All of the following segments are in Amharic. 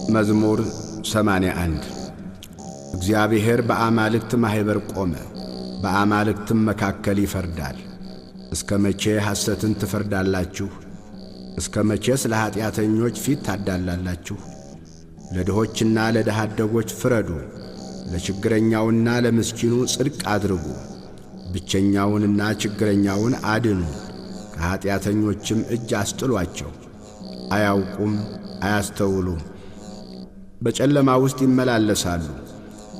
መዝሙር 81 እግዚአብሔር በአማልክት ማኅበር ቆመ፣ በአማልክትም መካከል ይፈርዳል። እስከ መቼ ሐሰትን ትፈርዳላችሁ? እስከ መቼ ስለ ኀጢአተኞች ፊት ታዳላላችሁ? ለድሆችና ለድሃ አደጎች ፍረዱ፣ ለችግረኛውና ለምስኪኑ ጽድቅ አድርጉ። ብቸኛውንና ችግረኛውን አድኑ፣ ከኀጢአተኞችም እጅ አስጥሏቸው። አያውቁም አያስተውሉም፣ በጨለማ ውስጥ ይመላለሳሉ።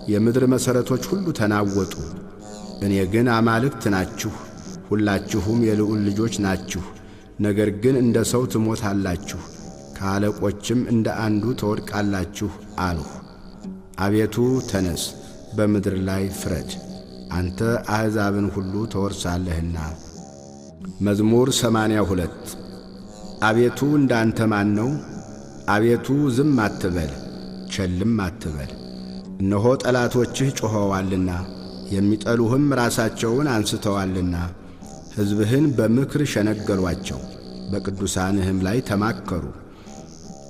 የምድር መሠረቶች ሁሉ ተናወጡ። እኔ ግን አማልክት ናችሁ፣ ሁላችሁም የልዑል ልጆች ናችሁ። ነገር ግን እንደ ሰው ትሞታላችሁ፣ ከአለቆችም እንደ አንዱ ትወድቃላችሁ አልሁ። አቤቱ ተነስ፣ በምድር ላይ ፍረድ፣ አንተ አሕዛብን ሁሉ ትወርሳለህና። መዝሙር 82 አቤቱ እንዳንተ ማን ነው? አቤቱ ዝም አትበል፣ ቸልም አትበል። እነሆ ጠላቶችህ ጮኸዋልና የሚጠሉህም ራሳቸውን አንስተዋልና። ሕዝብህን በምክር ሸነገሏቸው፣ በቅዱሳንህም ላይ ተማከሩ።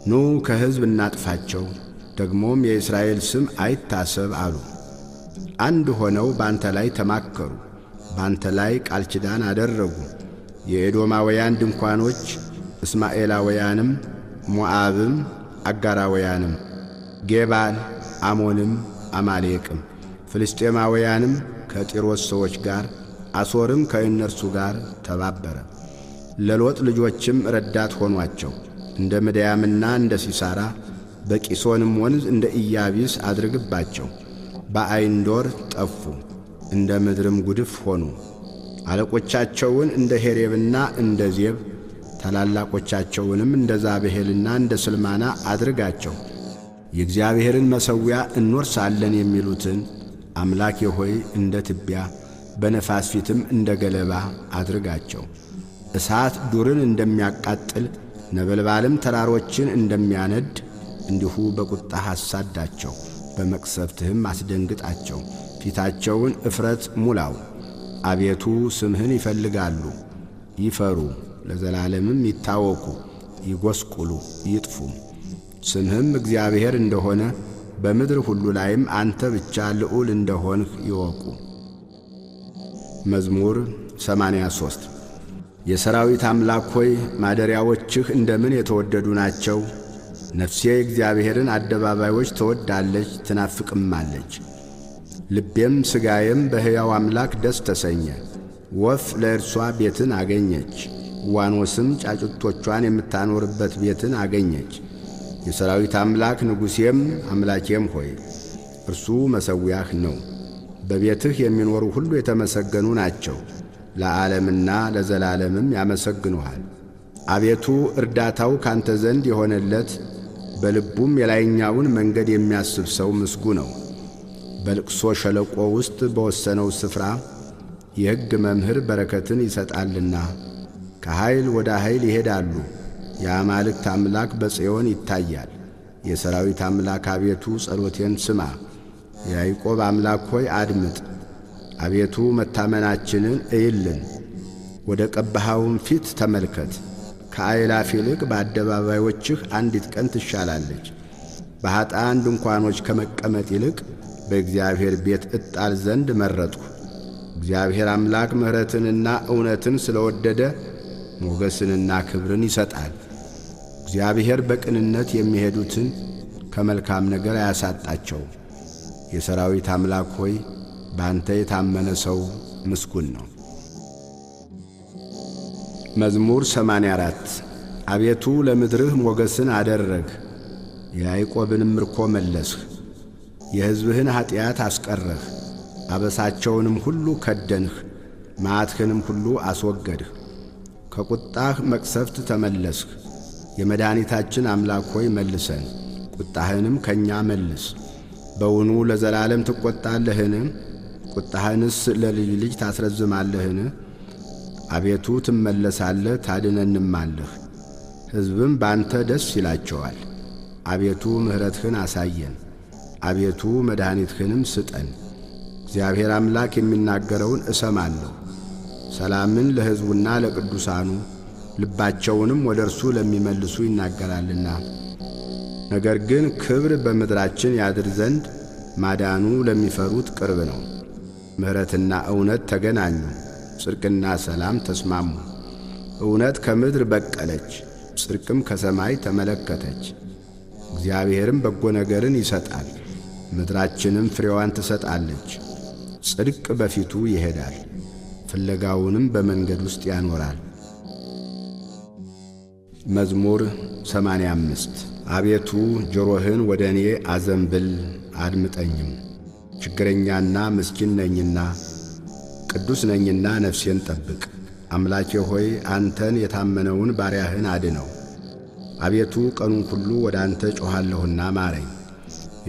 ኑ ከሕዝብ እናጥፋቸው፣ ደግሞም የእስራኤል ስም አይታሰብ አሉ። አንድ ሆነው ባንተ ላይ ተማከሩ፣ ባንተ ላይ ቃል ኪዳን አደረጉ። የኤዶማውያን ድንኳኖች፣ እስማኤላውያንም፣ ሞዓብም፣ አጋራውያንም፣ ጌባል፣ አሞንም፣ አማሌቅም፣ ፍልስጤማውያንም ከጢሮስ ሰዎች ጋር፣ አሦርም ከእነርሱ ጋር ተባበረ። ለሎጥ ልጆችም ረዳት ሆኗቸው። እንደ ምድያምና እንደ ሲሳራ በቂሶንም ወንዝ እንደ ኢያቢስ አድርግባቸው። በአይንዶር ጠፉ፣ እንደ ምድርም ጉድፍ ሆኑ። አለቆቻቸውን እንደ ሄሬብና እንደ ዜብ፣ ታላላቆቻቸውንም እንደ ዛብሄልና እንደ ስልማና አድርጋቸው። የእግዚአብሔርን መሠዊያ እንወርሳለን የሚሉትን አምላኬ ሆይ እንደ ትቢያ በነፋስ ፊትም እንደ ገለባ አድርጋቸው። እሳት ዱርን እንደሚያቃጥል ነበልባልም ተራሮችን እንደሚያነድ እንዲሁ በቁጣህ አሳዳቸው፣ በመቅሰፍትህም አስደንግጣቸው። ፊታቸውን እፍረት ሙላው። አቤቱ ስምህን ይፈልጋሉ፣ ይፈሩ፣ ለዘላለምም ይታወኩ፣ ይጐስቁሉ፣ ይጥፉ። ስምህም እግዚአብሔር እንደሆነ በምድር ሁሉ ላይም አንተ ብቻ ልዑል እንደሆንህ ይወቁ። መዝሙር 83 የሰራዊት አምላክ ሆይ ማደሪያዎችህ እንደምን የተወደዱ ናቸው! ነፍሴ እግዚአብሔርን አደባባዮች ትወዳለች ትናፍቅማለች። ልቤም ሥጋዬም በሕያው አምላክ ደስ ተሰኘ። ወፍ ለእርሷ ቤትን አገኘች፣ ዋኖስም ጫጩቶቿን የምታኖርበት ቤትን አገኘች። የሰራዊት አምላክ ንጉሴም አምላኬም ሆይ እርሱ መሠዊያህ ነው። በቤትህ የሚኖሩ ሁሉ የተመሰገኑ ናቸው፣ ለዓለምና ለዘላለምም ያመሰግኑሃል። አቤቱ እርዳታው ካንተ ዘንድ የሆነለት በልቡም የላይኛውን መንገድ የሚያስብ ሰው ምስጉ ነው። በልቅሶ ሸለቆ ውስጥ በወሰነው ስፍራ የሕግ መምህር በረከትን ይሰጣልና። ከኃይል ወደ ኃይል ይሄዳሉ። የአማልክት አምላክ በጽዮን ይታያል። የሰራዊት አምላክ አቤቱ ጸሎቴን ስማ። የያዕቆብ አምላክ ሆይ አድምጥ። አቤቱ መታመናችንን እይልን፣ ወደ ቀባኸውም ፊት ተመልከት። ከአእላፍ ይልቅ በአደባባዮችህ አንዲት ቀን ትሻላለች። በኀጥኣን ድንኳኖች ከመቀመጥ ይልቅ በእግዚአብሔር ቤት እጣል ዘንድ መረጥሁ። እግዚአብሔር አምላክ ምሕረትንና እውነትን ስለወደደ ሞገስንና ክብርን ይሰጣል። እግዚአብሔር በቅንነት የሚሄዱትን ከመልካም ነገር አያሳጣቸው። የሰራዊት አምላክ ሆይ በአንተ የታመነ ሰው ምስጉን ነው። መዝሙር 84 አቤቱ ለምድርህ ሞገስን አደረግህ፣ የያዕቆብንም ምርኮ መለስህ። የሕዝብህን ኀጢአት አስቀረህ፣ አበሳቸውንም ሁሉ ከደንህ፣ መዓትህንም ሁሉ አስወገድህ። ከቁጣህ መቅሰፍት ተመለስህ። የመድኃኒታችን አምላክ ሆይ መልሰን፣ ቁጣህንም ከእኛ መልስ። በውኑ ለዘላለም ትቈጣለህን? ቁጣህንስ ለልጅ ልጅ ታስረዝማለህን? አቤቱ ትመለሳለህ ታድነንማለህ፣ ሕዝብም ባንተ ደስ ይላቸዋል። አቤቱ ምሕረትህን አሳየን፣ አቤቱ መድኃኒትህንም ስጠን። እግዚአብሔር አምላክ የሚናገረውን እሰማለሁ። ሰላምን ለሕዝቡና ለቅዱሳኑ ልባቸውንም ወደ እርሱ ለሚመልሱ ይናገራልና። ነገር ግን ክብር በምድራችን ያድር ዘንድ ማዳኑ ለሚፈሩት ቅርብ ነው። ምሕረትና እውነት ተገናኙ፣ ጽድቅና ሰላም ተስማሙ። እውነት ከምድር በቀለች፣ ጽድቅም ከሰማይ ተመለከተች። እግዚአብሔርም በጎ ነገርን ይሰጣል፣ ምድራችንም ፍሬዋን ትሰጣለች። ጽድቅ በፊቱ ይሄዳል፣ ፍለጋውንም በመንገድ ውስጥ ያኖራል። መዝሙር 85 አቤቱ ጆሮህን ወደ እኔ አዘንብል አድምጠኝም። ችግረኛና ምስኪን ነኝና ቅዱስ ነኝና ነፍሴን ጠብቅ። አምላኬ ሆይ አንተን የታመነውን ባሪያህን አድነው። አቤቱ ቀኑን ሁሉ ወደ አንተ ጮኻለሁና ማረኝ።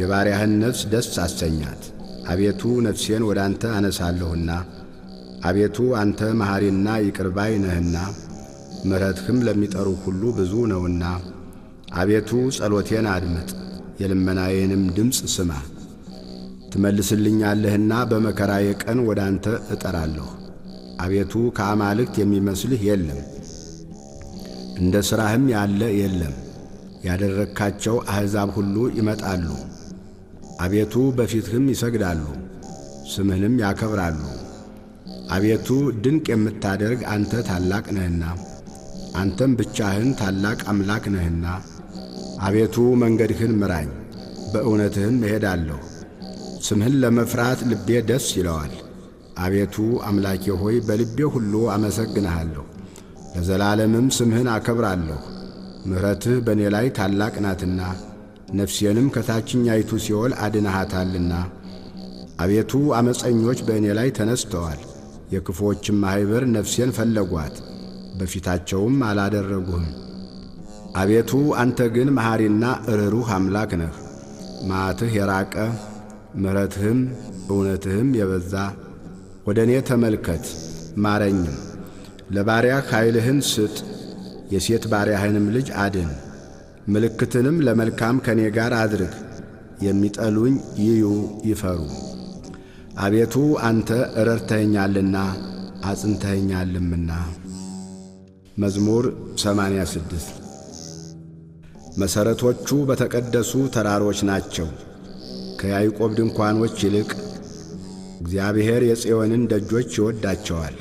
የባሪያህን ነፍስ ደስ አሰኛት። አቤቱ ነፍሴን ወደ አንተ አነሳለሁና። አቤቱ አንተ መሐሪና ይቅር ባይ ነህና ምሕረትህም ለሚጠሩ ሁሉ ብዙ ነውና። አቤቱ ጸሎቴን አድምጥ፣ የልመናዬንም ድምፅ ስማ። ትመልስልኛለህና በመከራዬ ቀን ወደ አንተ እጠራለሁ። አቤቱ ከአማልክት የሚመስልህ የለም፣ እንደ ሥራህም ያለ የለም። ያደረግካቸው አሕዛብ ሁሉ ይመጣሉ፣ አቤቱ በፊትህም ይሰግዳሉ፣ ስምህንም ያከብራሉ። አቤቱ ድንቅ የምታደርግ አንተ ታላቅ ነህና፣ አንተም ብቻህን ታላቅ አምላክ ነህና። አቤቱ መንገድህን ምራኝ፣ በእውነትህም እሄዳለሁ። ስምህን ለመፍራት ልቤ ደስ ይለዋል። አቤቱ አምላኬ ሆይ በልቤ ሁሉ አመሰግንሃለሁ፣ ለዘላለምም ስምህን አከብራለሁ። ምሕረትህ በእኔ ላይ ታላቅ ናትና፣ ነፍሴንም ከታችኛይቱ ሲኦል አድነሃታልና። አቤቱ ዓመፀኞች በእኔ ላይ ተነስተዋል፣ የክፉዎችም ማኅበር ነፍሴን ፈለጓት፣ በፊታቸውም አላደረጉህም። አቤቱ አንተ ግን መሐሪና ርኅሩህ አምላክ ነህ። መዓትህ የራቀ ምሕረትህም እውነትህም የበዛ ወደ እኔ ተመልከት ማረኝም። ለባሪያህ ኃይልህን ስጥ፣ የሴት ባሪያህንም ልጅ አድን። ምልክትንም ለመልካም ከኔ ጋር አድርግ፣ የሚጠሉኝ ይዩ ይፈሩ። አቤቱ አንተ ረድተኸኛልና አጽንተኸኛልምና። መዝሙር 86 መሠረቶቹ በተቀደሱ ተራሮች ናቸው፣ ከያዕቆብ ድንኳኖች ይልቅ እግዚአብሔር የጽዮንን ደጆች ይወዳቸዋል።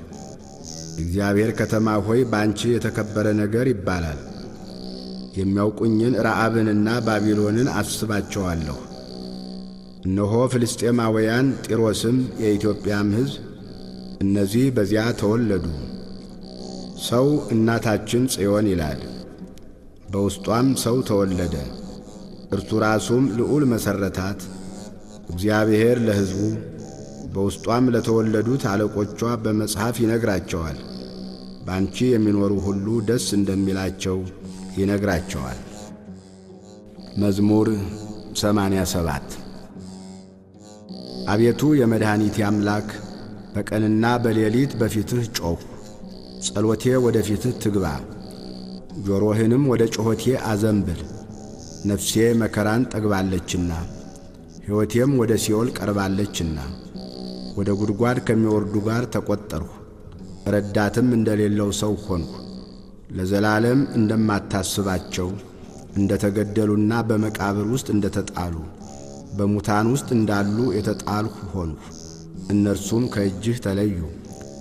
እግዚአብሔር ከተማ ሆይ ባንቺ የተከበረ ነገር ይባላል። የሚያውቁኝን ረዓብንና ባቢሎንን አስባቸዋለሁ። እነሆ ፍልስጤማውያን ጢሮስም የኢትዮጵያም ሕዝብ እነዚህ በዚያ ተወለዱ። ሰው እናታችን ጽዮን ይላል፣ በውስጧም ሰው ተወለደ። እርሱ ራሱም ልዑል መሠረታት። እግዚአብሔር ለሕዝቡ በውስጧም ለተወለዱት አለቆቿ በመጽሐፍ ይነግራቸዋል። በአንቺ የሚኖሩ ሁሉ ደስ እንደሚላቸው ይነግራቸዋል። መዝሙር 87 አቤቱ የመድኃኒቴ አምላክ በቀንና በሌሊት በፊትህ ጮኽሁ። ጸሎቴ ወደ ፊትህ ትግባ፣ ጆሮህንም ወደ ጩኸቴ አዘንብል። ነፍሴ መከራን ጠግባለችና ሕይወቴም ወደ ሲኦል ቀርባለችና ወደ ጉድጓድ ከሚወርዱ ጋር ተቈጠርሁ። ረዳትም እንደሌለው ሰው ሆንሁ። ለዘላለም እንደማታስባቸው እንደ ተገደሉና በመቃብር ውስጥ እንደ ተጣሉ በሙታን ውስጥ እንዳሉ የተጣልሁ ሆንሁ። እነርሱም ከእጅህ ተለዩ።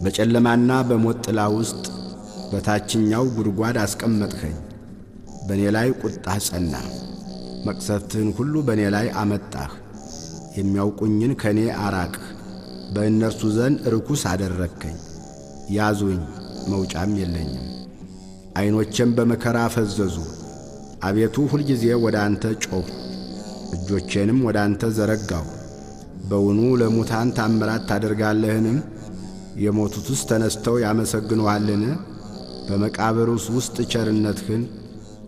በጨለማና በሞት ጥላ ውስጥ በታችኛው ጉድጓድ አስቀመጥኸኝ። በእኔ ላይ ቁጣህ ጸና፣ መቅሰፍትህን ሁሉ በእኔ ላይ አመጣህ። የሚያውቁኝን ከእኔ አራቅህ፣ በእነርሱ ዘንድ ርኩስ አደረግከኝ። ያዙኝ፣ መውጫም የለኝም። ዐይኖቼም በመከራ ፈዘዙ። አቤቱ ሁልጊዜ ወደ አንተ ጮኽሁ፣ እጆቼንም ወደ አንተ ዘረጋሁ። በውኑ ለሙታን ታምራት ታደርጋለህን? የሞቱትስ ተነስተው ያመሰግኑሃልን? በመቃብሩስ ውስጥ ቸርነትህን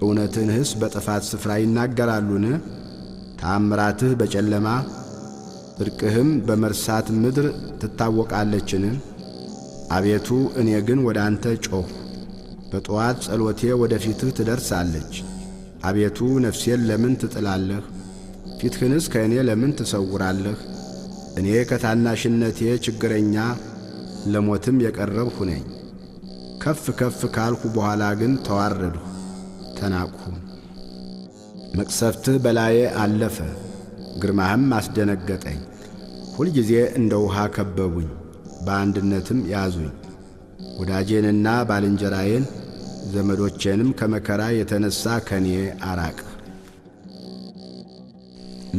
እውነትህንስ በጥፋት ስፍራ ይናገራሉን? ተአምራትህ በጨለማ ጽድቅህም በመርሳት ምድር ትታወቃለችን? አቤቱ እኔ ግን ወደ አንተ ጮኽሁ፣ በጠዋት ጸሎቴ ወደ ፊትህ ትደርሳለች። አቤቱ ነፍሴን ለምን ትጥላለህ? ፊትህንስ ከእኔ ለምን ትሰውራለህ? እኔ ከታናሽነቴ ችግረኛ ለሞትም የቀረብሁ ነኝ። ከፍ ከፍ ካልሁ በኋላ ግን ተዋረድሁ፣ ተናቅሁ። መቅሰፍትህ በላዬ አለፈ፣ ግርማህም አስደነገጠኝ። ሁልጊዜ እንደ ውሃ ከበቡኝ፣ በአንድነትም ያዙኝ። ወዳጄንና ባልንጀራዬን ዘመዶቼንም ከመከራ የተነሣ ከኔ አራቅህ።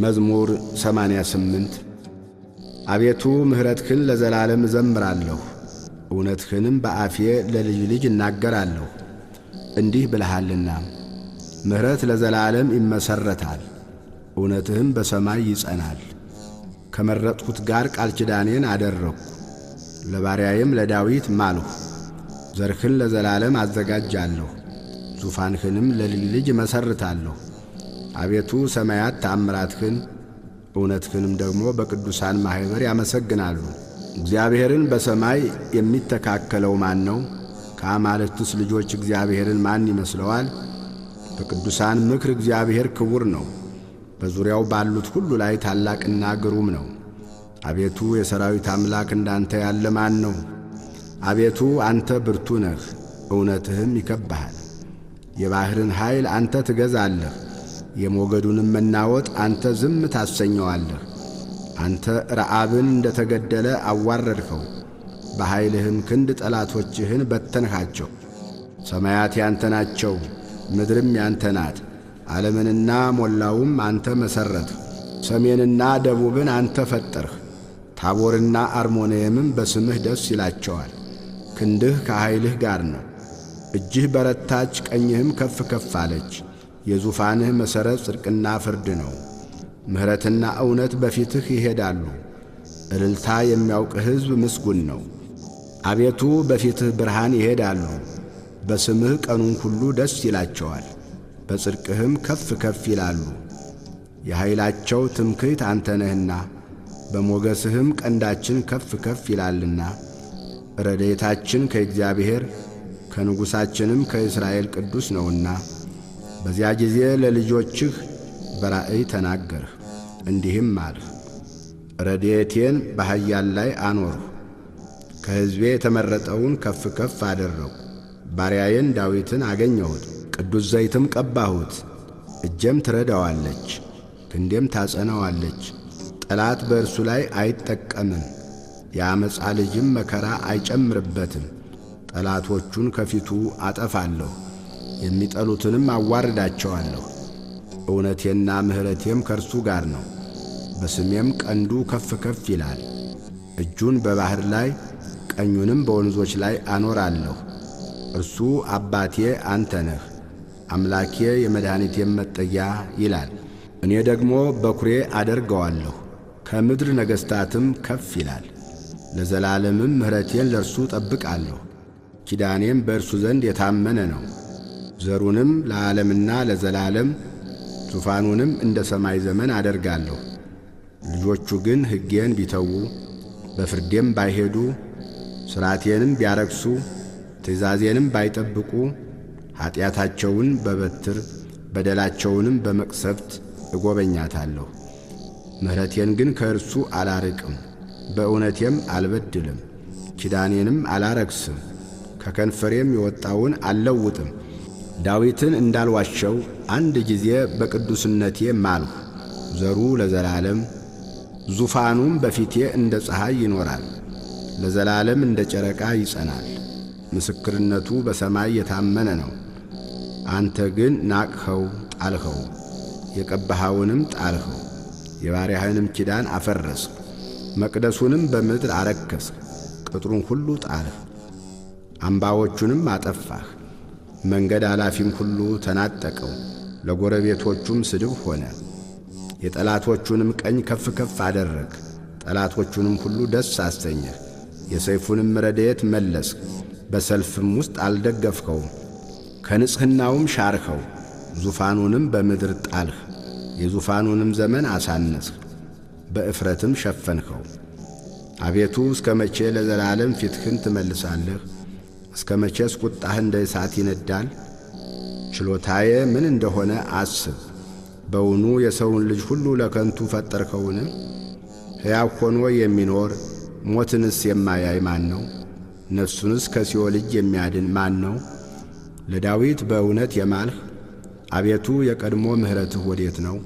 መዝሙር 88 አቤቱ ምሕረትህን ለዘላለም እዘምራለሁ፣ እውነትህንም በአፌ ለልጅ ልጅ እናገራለሁ። እንዲህ ብለሃልና ምሕረት ለዘላለም ይመሠረታል፣ እውነትህም በሰማይ ይጸናል። ከመረጥሁት ጋር ቃል ኪዳኔን አደረግሁ፣ ለባሪያዬም ለዳዊት ማልሁ። ዘርህን ለዘላለም አዘጋጃለሁ፣ ዙፋንህንም ለልጅ ልጅ እመሠርታለሁ። አቤቱ ሰማያት ተአምራትህን እውነትህንም ደግሞ በቅዱሳን ማኅበር ያመሰግናሉ። እግዚአብሔርን በሰማይ የሚተካከለው ማን ነው? ከአማልክትስ ልጆች እግዚአብሔርን ማን ይመስለዋል? በቅዱሳን ምክር እግዚአብሔር ክቡር ነው፣ በዙሪያው ባሉት ሁሉ ላይ ታላቅና ግሩም ነው። አቤቱ የሰራዊት አምላክ እንዳንተ ያለ ማን ነው? አቤቱ አንተ ብርቱ ነህ፣ እውነትህም ይከብብሃል። የባሕርን ኃይል አንተ ትገዛለህ፣ የሞገዱንም መናወጥ አንተ ዝም ታሰኘዋለህ። አንተ ረዓብን እንደ ተገደለ አዋረድኸው፣ በኃይልህም ክንድ ጠላቶችህን በተንሃቸው። ሰማያት ያንተ ናቸው፣ ምድርም ያንተ ናት። ዓለምንና ሞላውም አንተ መሠረትህ። ሰሜንና ደቡብን አንተ ፈጠርህ። ታቦርና አርሞንየምም በስምህ ደስ ይላቸዋል። ክንድህ ከኃይልህ ጋር ነው። እጅህ በረታች፣ ቀኝህም ከፍ ከፍ አለች። የዙፋንህ መሠረት ጽድቅና ፍርድ ነው። ምሕረትና እውነት በፊትህ ይሄዳሉ። እልልታ የሚያውቅ ሕዝብ ምስጉን ነው። አቤቱ በፊትህ ብርሃን ይሄዳሉ፣ በስምህ ቀኑን ሁሉ ደስ ይላቸዋል። በጽድቅህም ከፍ ከፍ ይላሉ። የኃይላቸው ትምክሕት አንተ ነህና፣ በሞገስህም ቀንዳችን ከፍ ከፍ ይላልና። ረድኤታችን ከእግዚአብሔር ከንጉሣችንም ከእስራኤል ቅዱስ ነውና። በዚያ ጊዜ ለልጆችህ በራእይ ተናገርህ፣ እንዲህም አልህ። ረድኤቴን በኃያል ላይ አኖርሁ፣ ከሕዝቤ የተመረጠውን ከፍ ከፍ አደረግሁ። ባሪያዬን ዳዊትን አገኘሁት፣ ቅዱስ ዘይትም ቀባሁት። እጄም ትረዳዋለች፣ ክንዴም ታጸናዋለች። ጠላት በእርሱ ላይ አይጠቀምም፣ የዓመፃ ልጅም መከራ አይጨምርበትም። ጠላቶቹን ከፊቱ አጠፋለሁ፣ የሚጠሉትንም አዋርዳቸዋለሁ። እውነቴና ምሕረቴም ከእርሱ ጋር ነው፣ በስሜም ቀንዱ ከፍ ከፍ ይላል። እጁን በባሕር ላይ ቀኙንም በወንዞች ላይ አኖራለሁ። እርሱ አባቴ አንተ ነህ፣ አምላኬ የመድኃኒቴም መጠጊያ ይላል። እኔ ደግሞ በኵሬ አደርገዋለሁ፣ ከምድር ነገሥታትም ከፍ ይላል። ለዘላለምም ምሕረቴን ለእርሱ ጠብቃለሁ፣ ኪዳኔም በእርሱ ዘንድ የታመነ ነው። ዘሩንም ለዓለምና ለዘላለም ዙፋኑንም እንደ ሰማይ ዘመን አደርጋለሁ። ልጆቹ ግን ሕጌን ቢተዉ በፍርዴም ባይሄዱ ሥርዓቴንም ቢያረክሱ ትእዛዜንም ባይጠብቁ ኀጢአታቸውን በበትር በደላቸውንም በመቅሰፍት እጐበኛታለሁ። ምሕረቴን ግን ከእርሱ አላርቅም፣ በእውነቴም አልበድልም። ኪዳኔንም አላረክስም፣ ከከንፈሬም የወጣውን አልለውጥም። ዳዊትን እንዳልዋሸው አንድ ጊዜ በቅዱስነቴ ማልሁ። ዘሩ ለዘላለም ዙፋኑም በፊቴ እንደ ፀሐይ ይኖራል፣ ለዘላለም እንደ ጨረቃ ይጸናል። ምስክርነቱ በሰማይ የታመነ ነው። አንተ ግን ናቅኸው፣ ጣልኸው፣ የቀባኸውንም ጣልኸው። የባሪያህንም ኪዳን አፈረስህ፣ መቅደሱንም በምድር አረከስህ። ቅጥሩን ሁሉ ጣልህ፣ አምባዎቹንም አጠፋህ። መንገድ አላፊም ሁሉ ተናጠቀው፣ ለጎረቤቶቹም ስድብ ሆነ። የጠላቶቹንም ቀኝ ከፍ ከፍ አደረግ፣ ጠላቶቹንም ሁሉ ደስ አሰኘህ። የሰይፉንም ረድኤት መለስህ፣ በሰልፍም ውስጥ አልደገፍኸውም። ከንጽሕናውም ሻርኸው፣ ዙፋኑንም በምድር ጣልህ። የዙፋኑንም ዘመን አሳነስህ፣ በእፍረትም ሸፈንኸው። አቤቱ እስከ መቼ ለዘላለም ፊትህን ትመልሳለህ? እስከ መቼስ ቁጣህ እንደ እሳት ይነዳል? ችሎታዬ ምን እንደሆነ አስብ። በውኑ የሰውን ልጅ ሁሉ ለከንቱ ፈጠርኸውን? ሕያው ሆኖ የሚኖር ሞትንስ የማያይ ማን ነው? ነፍሱንስ ከሲኦል እጅ የሚያድን ማን ነው? ለዳዊት በእውነት የማልህ አቤቱ የቀድሞ ምሕረትህ ወዴት ነው?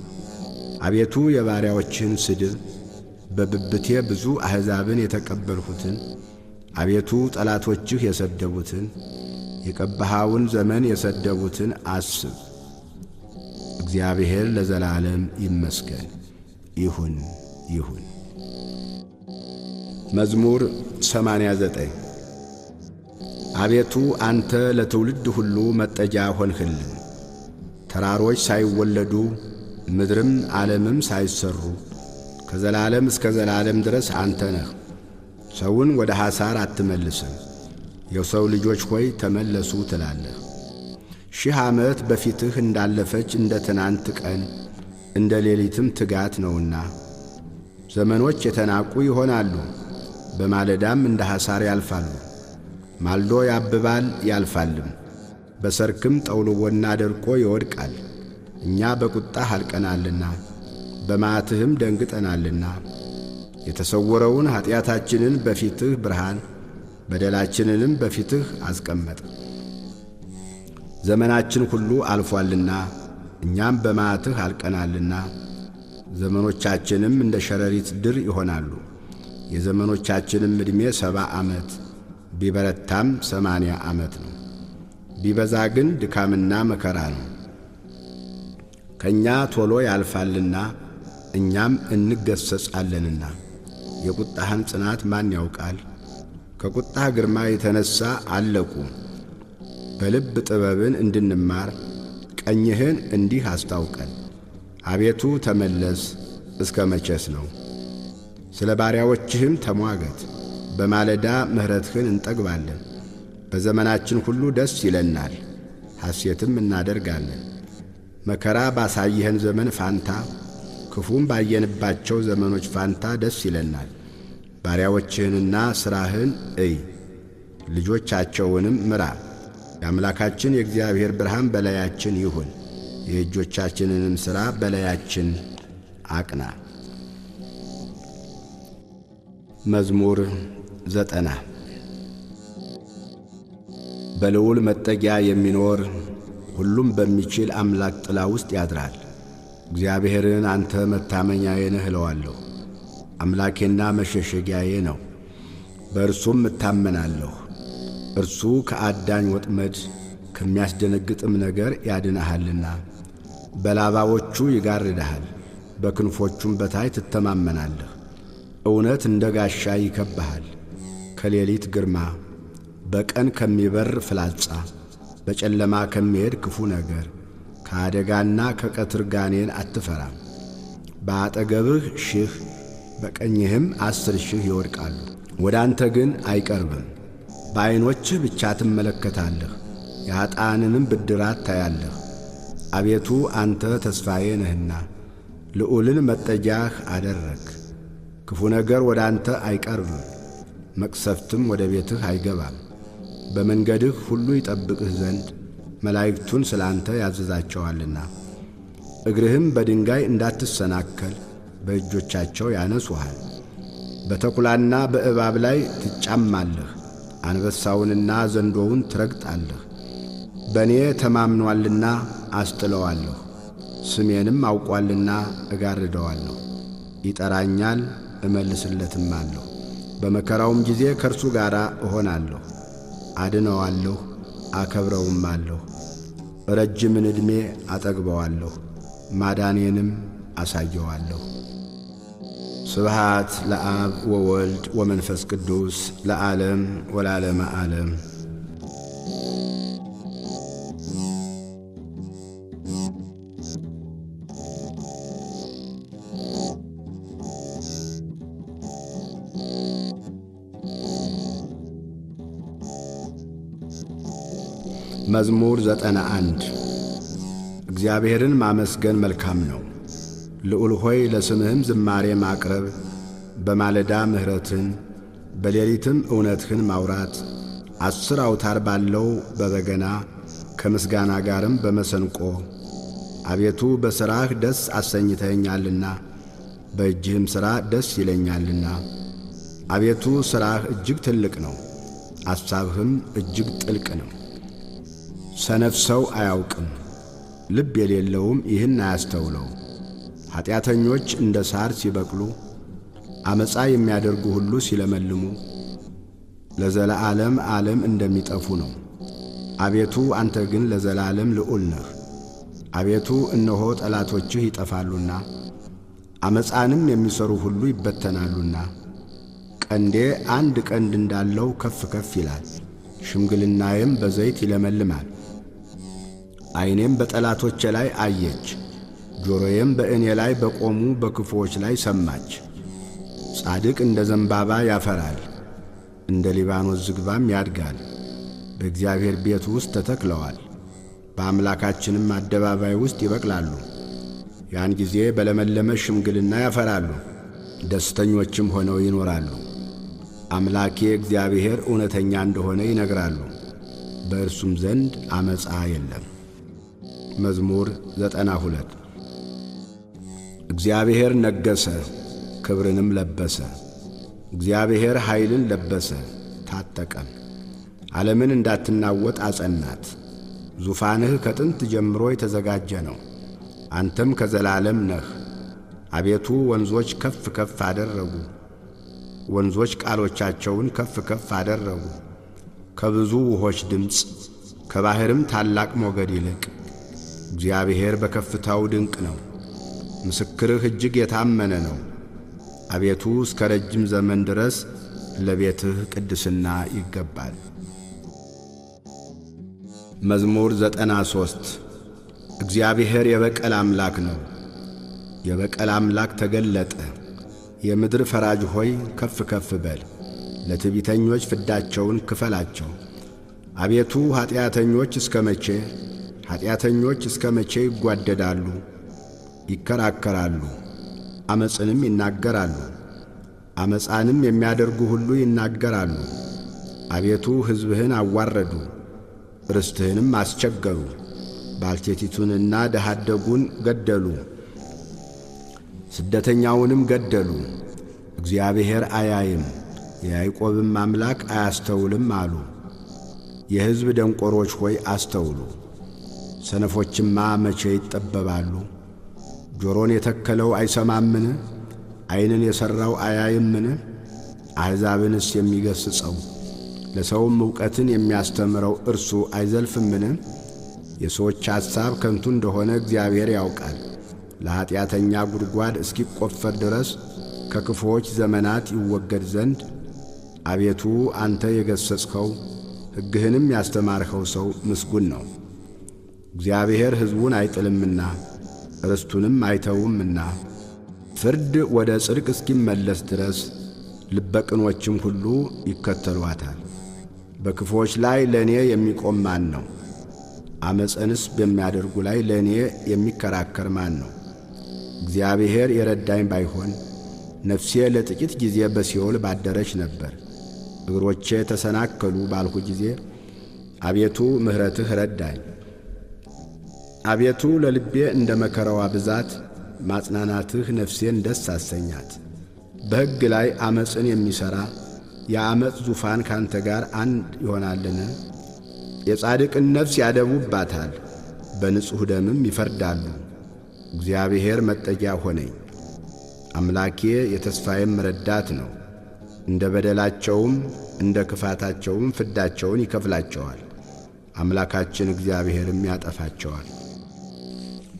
አቤቱ የባሪያዎችህን ስድብ በብብቴ ብዙ አሕዛብን የተቀበልሁትን አቤቱ ጠላቶችህ የሰደቡትን የቀባኸውን ዘመን የሰደቡትን አስብ። እግዚአብሔር ለዘላለም ይመስገን። ይሁን ይሁን። መዝሙር 89 አቤቱ አንተ ለትውልድ ሁሉ መጠጃ ሆንህልን። ተራሮች ሳይወለዱ ምድርም ዓለምም ሳይሰሩ ከዘላለም እስከ ዘላለም ድረስ አንተ ነህ። ሰውን ወደ ሐሳር አትመልስም። የሰው ልጆች ሆይ ተመለሱ ትላለህ። 1000 ዓመት በፊትህ እንዳለፈች እንደ ትናንት ቀን እንደ ሌሊትም ትጋት ነውና። ዘመኖች የተናቁ ይሆናሉ፣ በማለዳም እንደ ሐሳር ያልፋሉ። ማልዶ ያብባል ያልፋልም፣ በሰርክም ጠውልጎና ደርቆ ይወድቃል። እኛ በቁጣህ አልቀናልና በመዓትህም ደንግጠናልና። የተሰወረውን ኀጢአታችንን በፊትህ ብርሃን በደላችንንም በፊትህ አስቀመጥ። ዘመናችን ሁሉ አልፏልና እኛም በመዓትህ አልቀናልና። ዘመኖቻችንም እንደ ሸረሪት ድር ይሆናሉ። የዘመኖቻችንም ዕድሜ 70 ዓመት ቢበረታም 80 ዓመት ነው። ቢበዛ ግን ድካምና መከራ ነው። ከእኛ ቶሎ ያልፋልና እኛም እንገሰጻለንና። የቁጣህን ጽናት ማን ያውቃል? ከቁጣህ ግርማ የተነሣ አለቁ። በልብ ጥበብን እንድንማር ቀኝህን እንዲህ አስታውቀን። አቤቱ ተመለስ፣ እስከ መቼስ ነው? ስለ ባሪያዎችህም ተሟገት። በማለዳ ምሕረትህን እንጠግባለን። በዘመናችን ሁሉ ደስ ይለናል፣ ሐሴትም እናደርጋለን። መከራ ባሳየኸን ዘመን ፋንታ ክፉም ባየንባቸው ዘመኖች ፋንታ ደስ ይለናል። ባሪያዎችህንና ሥራህን እይ፣ ልጆቻቸውንም ምራ። የአምላካችን የእግዚአብሔር ብርሃን በላያችን ይሁን፣ የእጆቻችንንም ሥራ በላያችን አቅና። መዝሙር 90 በልዑል መጠጊያ የሚኖር ሁሉም በሚችል አምላክ ጥላ ውስጥ ያድራል። እግዚአብሔርን አንተ መታመኛዬ ነህ እለዋለሁ። አምላኬና መሸሸጊያዬ ነው፣ በእርሱም እታመናለሁ። እርሱ ከአዳኝ ወጥመድ ከሚያስደነግጥም ነገር ያድንሃልና። በላባዎቹ ይጋርድሃል፣ በክንፎቹም በታች ትተማመናለህ። እውነት እንደ ጋሻ ይከብብሃል። ከሌሊት ግርማ፣ በቀን ከሚበር ፍላጻ፣ በጨለማ ከሚሄድ ክፉ ነገር፣ ከአደጋና ከቀትር ጋኔን አትፈራም። በአጠገብህ 1000 በቀኝህም 10,000 ይወድቃሉ፣ ወደ አንተ ግን አይቀርብም። በዐይኖችህ ብቻ ትመለከታለህ፣ የኀጥኣንንም ብድራት ታያለህ። አቤቱ አንተ ተስፋዬ ነህና ልዑልን መጠጊያህ አደረግ። ክፉ ነገር ወደ አንተ አይቀርብም፣ መቅሰፍትም ወደ ቤትህ አይገባም። በመንገድህ ሁሉ ይጠብቅህ ዘንድ መላእክቱን ስለ አንተ ያዘዛቸዋልና። እግርህም በድንጋይ እንዳትሰናከል በእጆቻቸው ያነሱሃል። በተኩላና በእባብ ላይ ትጫማለህ፣ አንበሳውንና ዘንዶውን ትረግጣለህ። በእኔ ተማምኖአልና አስጥለዋለሁ፣ ስሜንም አውቋልና እጋርደዋለሁ። ይጠራኛል እመልስለትማለሁ፣ በመከራውም ጊዜ ከእርሱ ጋር እሆናለሁ። አድነዋለሁ አከብረውማለሁ፣ ረጅምን ዕድሜ አጠግበዋለሁ፣ ማዳኔንም አሳየዋለሁ። ስብሃት ለአብ ወወልድ ወመንፈስ ቅዱስ ለዓለም ወለዓለመ ዓለም። መዝሙር 91 እግዚአብሔርን ማመስገን መልካም ነው። ልዑል ሆይ ለስምህም ዝማሬ ማቅረብ፣ በማለዳ ምሕረትን በሌሊትም እውነትህን ማውራት፣ 10 አውታር ባለው በበገና ከምስጋና ጋርም በመሰንቆ። አቤቱ በሥራህ ደስ አሰኝተኸኛልና በእጅህም ሥራ ደስ ይለኛልና። አቤቱ ሥራህ እጅግ ትልቅ ነው፣ አሳብህም እጅግ ጥልቅ ነው። ሰነፍ ሰው አያውቅም፣ ልብ የሌለውም ይህን አያስተውለው። ኀጢአተኞች እንደ ሳር ሲበቅሉ፣ አመፃ የሚያደርጉ ሁሉ ሲለመልሙ ለዘላለም ዓለም እንደሚጠፉ ነው። አቤቱ አንተ ግን ለዘላለም ልዑል ነህ። አቤቱ እነሆ ጠላቶችህ ይጠፋሉና አመፃንም የሚሰሩ ሁሉ ይበተናሉና። ቀንዴ አንድ ቀንድ እንዳለው ከፍ ከፍ ይላል፣ ሽምግልናዬም በዘይት ይለመልማል። ዓይኔም በጠላቶቼ ላይ አየች፣ ጆሮዬም በእኔ ላይ በቆሙ በክፉዎች ላይ ሰማች። ጻድቅ እንደ ዘንባባ ያፈራል፣ እንደ ሊባኖስ ዝግባም ያድጋል። በእግዚአብሔር ቤት ውስጥ ተተክለዋል፣ በአምላካችንም አደባባይ ውስጥ ይበቅላሉ። ያን ጊዜ በለመለመ ሽምግልና ያፈራሉ፣ ደስተኞችም ሆነው ይኖራሉ። አምላኬ እግዚአብሔር እውነተኛ እንደሆነ ይነግራሉ፣ በእርሱም ዘንድ አመፃ የለም። መዝሙር 92 እግዚአብሔር ነገሠ፣ ክብርንም ለበሰ። እግዚአብሔር ኃይልን ለበሰ፣ ታጠቀም። ዓለምን እንዳትናወጥ አጸናት። ዙፋንህ ከጥንት ጀምሮ የተዘጋጀ ነው፣ አንተም ከዘላለም ነህ። አቤቱ ወንዞች ከፍ ከፍ አደረጉ፣ ወንዞች ቃሎቻቸውን ከፍ ከፍ አደረጉ። ከብዙ ውሆች ድምፅ ከባሕርም ታላቅ ሞገድ ይልቅ እግዚአብሔር በከፍታው ድንቅ ነው። ምስክርህ እጅግ የታመነ ነው። አቤቱ እስከ ረጅም ዘመን ድረስ ለቤትህ ቅድስና ይገባል። መዝሙር 93 እግዚአብሔር የበቀል አምላክ ነው። የበቀል አምላክ ተገለጠ። የምድር ፈራጅ ሆይ ከፍ ከፍ በል፣ ለትዕቢተኞች ፍዳቸውን ክፈላቸው። አቤቱ ኀጢአተኞች እስከ መቼ ይጓደዳሉ? ይከራከራሉ፣ ዓመፅንም ይናገራሉ። ዓመፃንም የሚያደርጉ ሁሉ ይናገራሉ። አቤቱ ሕዝብህን አዋረዱ፣ ርስትህንም አስቸገሩ። ባልቴቲቱንና ድሀ አደጉን ገደሉ፣ ስደተኛውንም ገደሉ። እግዚአብሔር አያይም፣ የያዕቆብም አምላክ አያስተውልም አሉ። የሕዝብ ደንቆሮች ሆይ አስተውሉ። ሰነፎችማ መቼ ይጠበባሉ? ጆሮን የተከለው አይሰማምን? ዓይንን የሠራው አያይምን? አሕዛብንስ የሚገሥጸው ለሰውም ዕውቀትን የሚያስተምረው እርሱ አይዘልፍምን? የሰዎች ሐሳብ ከንቱ እንደሆነ እግዚአብሔር ያውቃል። ለኀጢአተኛ ጉድጓድ እስኪቈፈር ድረስ ከክፉዎች ዘመናት ይወገድ ዘንድ አቤቱ አንተ የገሠጽኸው ሕግህንም ያስተማርኸው ሰው ምስጉን ነው። እግዚአብሔር ሕዝቡን አይጥልምና ርስቱንም አይተውምና። ፍርድ ወደ ጽድቅ እስኪመለስ ድረስ ልበ ቅኖችም ሁሉ ይከተሏታል። በክፉዎች ላይ ለእኔ የሚቆም ማን ነው? ዓመፅንስ በሚያደርጉ ላይ ለእኔ የሚከራከር ማን ነው? እግዚአብሔር የረዳኝ ባይሆን ነፍሴ ለጥቂት ጊዜ በሲኦል ባደረች ነበር። እግሮቼ ተሰናከሉ ባልሁ ጊዜ አቤቱ ምሕረትህ ረዳኝ። አቤቱ ለልቤ እንደ መከራዋ ብዛት ማጽናናትህ ነፍሴን ደስ አሰኛት። በሕግ ላይ ዓመፅን የሚሠራ የዓመፅ ዙፋን ካንተ ጋር አንድ ይሆናልን? የጻድቅን ነፍስ ያደቡባታል፣ በንጹሕ ደምም ይፈርዳሉ። እግዚአብሔር መጠጊያ ሆነኝ፣ አምላኬ የተስፋዬም ረዳት ነው። እንደ በደላቸውም እንደ ክፋታቸውም ፍዳቸውን ይከፍላቸዋል፣ አምላካችን እግዚአብሔርም ያጠፋቸዋል።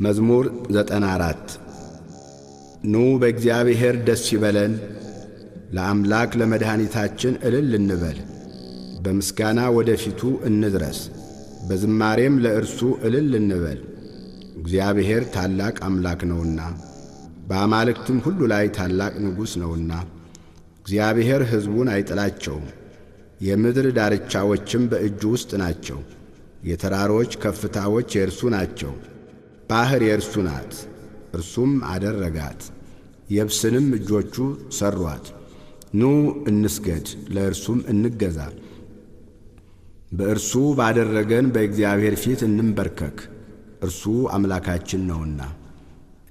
መዝሙር 94 ኑ በእግዚአብሔር ደስ ይበለን፣ ለአምላክ ለመድኃኒታችን እልል እንበል። በምስጋና ወደ ፊቱ እንድረስ፣ በዝማሬም ለእርሱ እልል እንበል። እግዚአብሔር ታላቅ አምላክ ነውና በአማልክትም ሁሉ ላይ ታላቅ ንጉሥ ነውና። እግዚአብሔር ሕዝቡን አይጥላቸውም፣ የምድር ዳርቻዎችም በእጁ ውስጥ ናቸው። የተራሮች ከፍታዎች የእርሱ ናቸው። ባሕር የእርሱ ናት፣ እርሱም አደረጋት። የብስንም እጆቹ ሠሯት። ኑ እንስገድ፣ ለእርሱም እንገዛ። በእርሱ ባደረገን በእግዚአብሔር ፊት እንንበርከክ፣ እርሱ አምላካችን ነውና።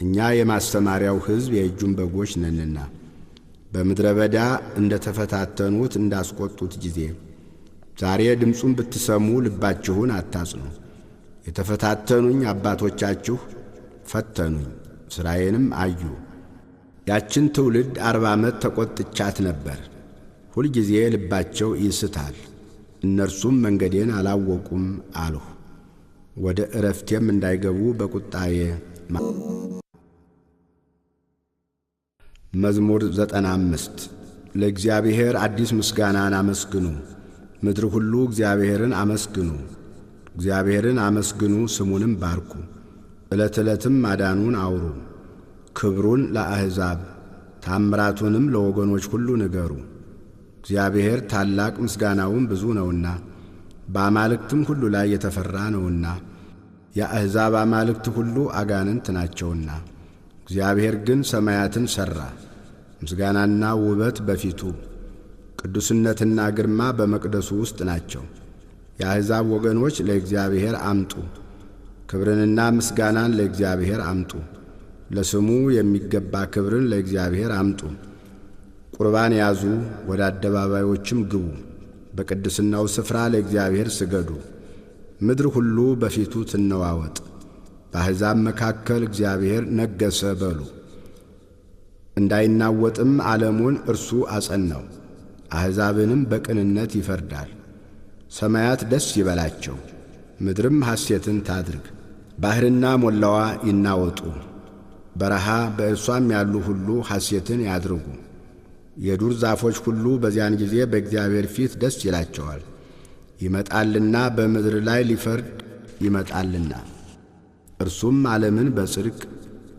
እኛ የማስተማሪያው ሕዝብ የእጁን በጎች ነንና። በምድረ በዳ እንደ ተፈታተኑት እንዳስቈጡት ጊዜ ዛሬ ድምፁን ብትሰሙ ልባችሁን አታጽኑ። የተፈታተኑኝ አባቶቻችሁ ፈተኑኝ፣ ሥራዬንም አዩ። ያችን ትውልድ 40 ዓመት ተቈጥቻት ነበር። ሁልጊዜ ልባቸው ይስታል፣ እነርሱም መንገዴን አላወቁም አልሁ። ወደ ዕረፍቴም እንዳይገቡ በቁጣዬ። መዝሙር 95 ለእግዚአብሔር አዲስ ምስጋናን አመስግኑ። ምድር ሁሉ እግዚአብሔርን አመስግኑ። እግዚአብሔርን አመስግኑ፣ ስሙንም ባርኩ። ዕለት ዕለትም ማዳኑን አውሩ። ክብሩን ለአሕዛብ ታምራቱንም ለወገኖች ሁሉ ንገሩ። እግዚአብሔር ታላቅ ምስጋናውም ብዙ ነውና በአማልክትም ሁሉ ላይ የተፈራ ነውና። የአሕዛብ አማልክት ሁሉ አጋንንት ናቸውና፣ እግዚአብሔር ግን ሰማያትን ሠራ። ምስጋናና ውበት በፊቱ ቅዱስነትና ግርማ በመቅደሱ ውስጥ ናቸው። የአሕዛብ ወገኖች ለእግዚአብሔር አምጡ፣ ክብርንና ምስጋናን ለእግዚአብሔር አምጡ። ለስሙ የሚገባ ክብርን ለእግዚአብሔር አምጡ። ቁርባን ያዙ፣ ወደ አደባባዮችም ግቡ። በቅድስናው ስፍራ ለእግዚአብሔር ስገዱ። ምድር ሁሉ በፊቱ ትነዋወጥ። በአሕዛብ መካከል እግዚአብሔር ነገሠ በሉ። እንዳይናወጥም ዓለሙን እርሱ አጸናው፣ አሕዛብንም በቅንነት ይፈርዳል። ሰማያት ደስ ይበላቸው፣ ምድርም ሐሴትን ታድርግ። ባሕርና ሞላዋ ይናወጡ፣ በረሃ በእርሷም ያሉ ሁሉ ሐሴትን ያድርጉ። የዱር ዛፎች ሁሉ በዚያን ጊዜ በእግዚአብሔር ፊት ደስ ይላቸዋል። ይመጣልና በምድር ላይ ሊፈርድ ይመጣልና፣ እርሱም ዓለምን በጽድቅ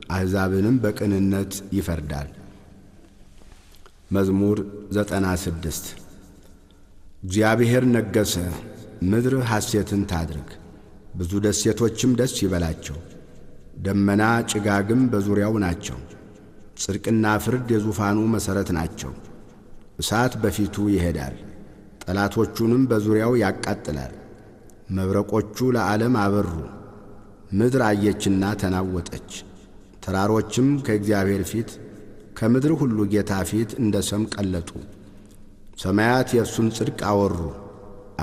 አሕዛብንም በቅንነት ይፈርዳል። መዝሙር 96 እግዚአብሔር ነገሠ፣ ምድር ሐሴትን ታድርግ፣ ብዙ ደሴቶችም ደስ ይበላቸው። ደመና ጭጋግም በዙሪያው ናቸው። ጽድቅና ፍርድ የዙፋኑ መሠረት ናቸው። እሳት በፊቱ ይሄዳል፣ ጠላቶቹንም በዙሪያው ያቃጥላል። መብረቆቹ ለዓለም አበሩ፣ ምድር አየችና ተናወጠች። ተራሮችም ከእግዚአብሔር ፊት ከምድር ሁሉ ጌታ ፊት እንደ ሰም ቀለጡ። ሰማያት የእርሱን ጽድቅ አወሩ፣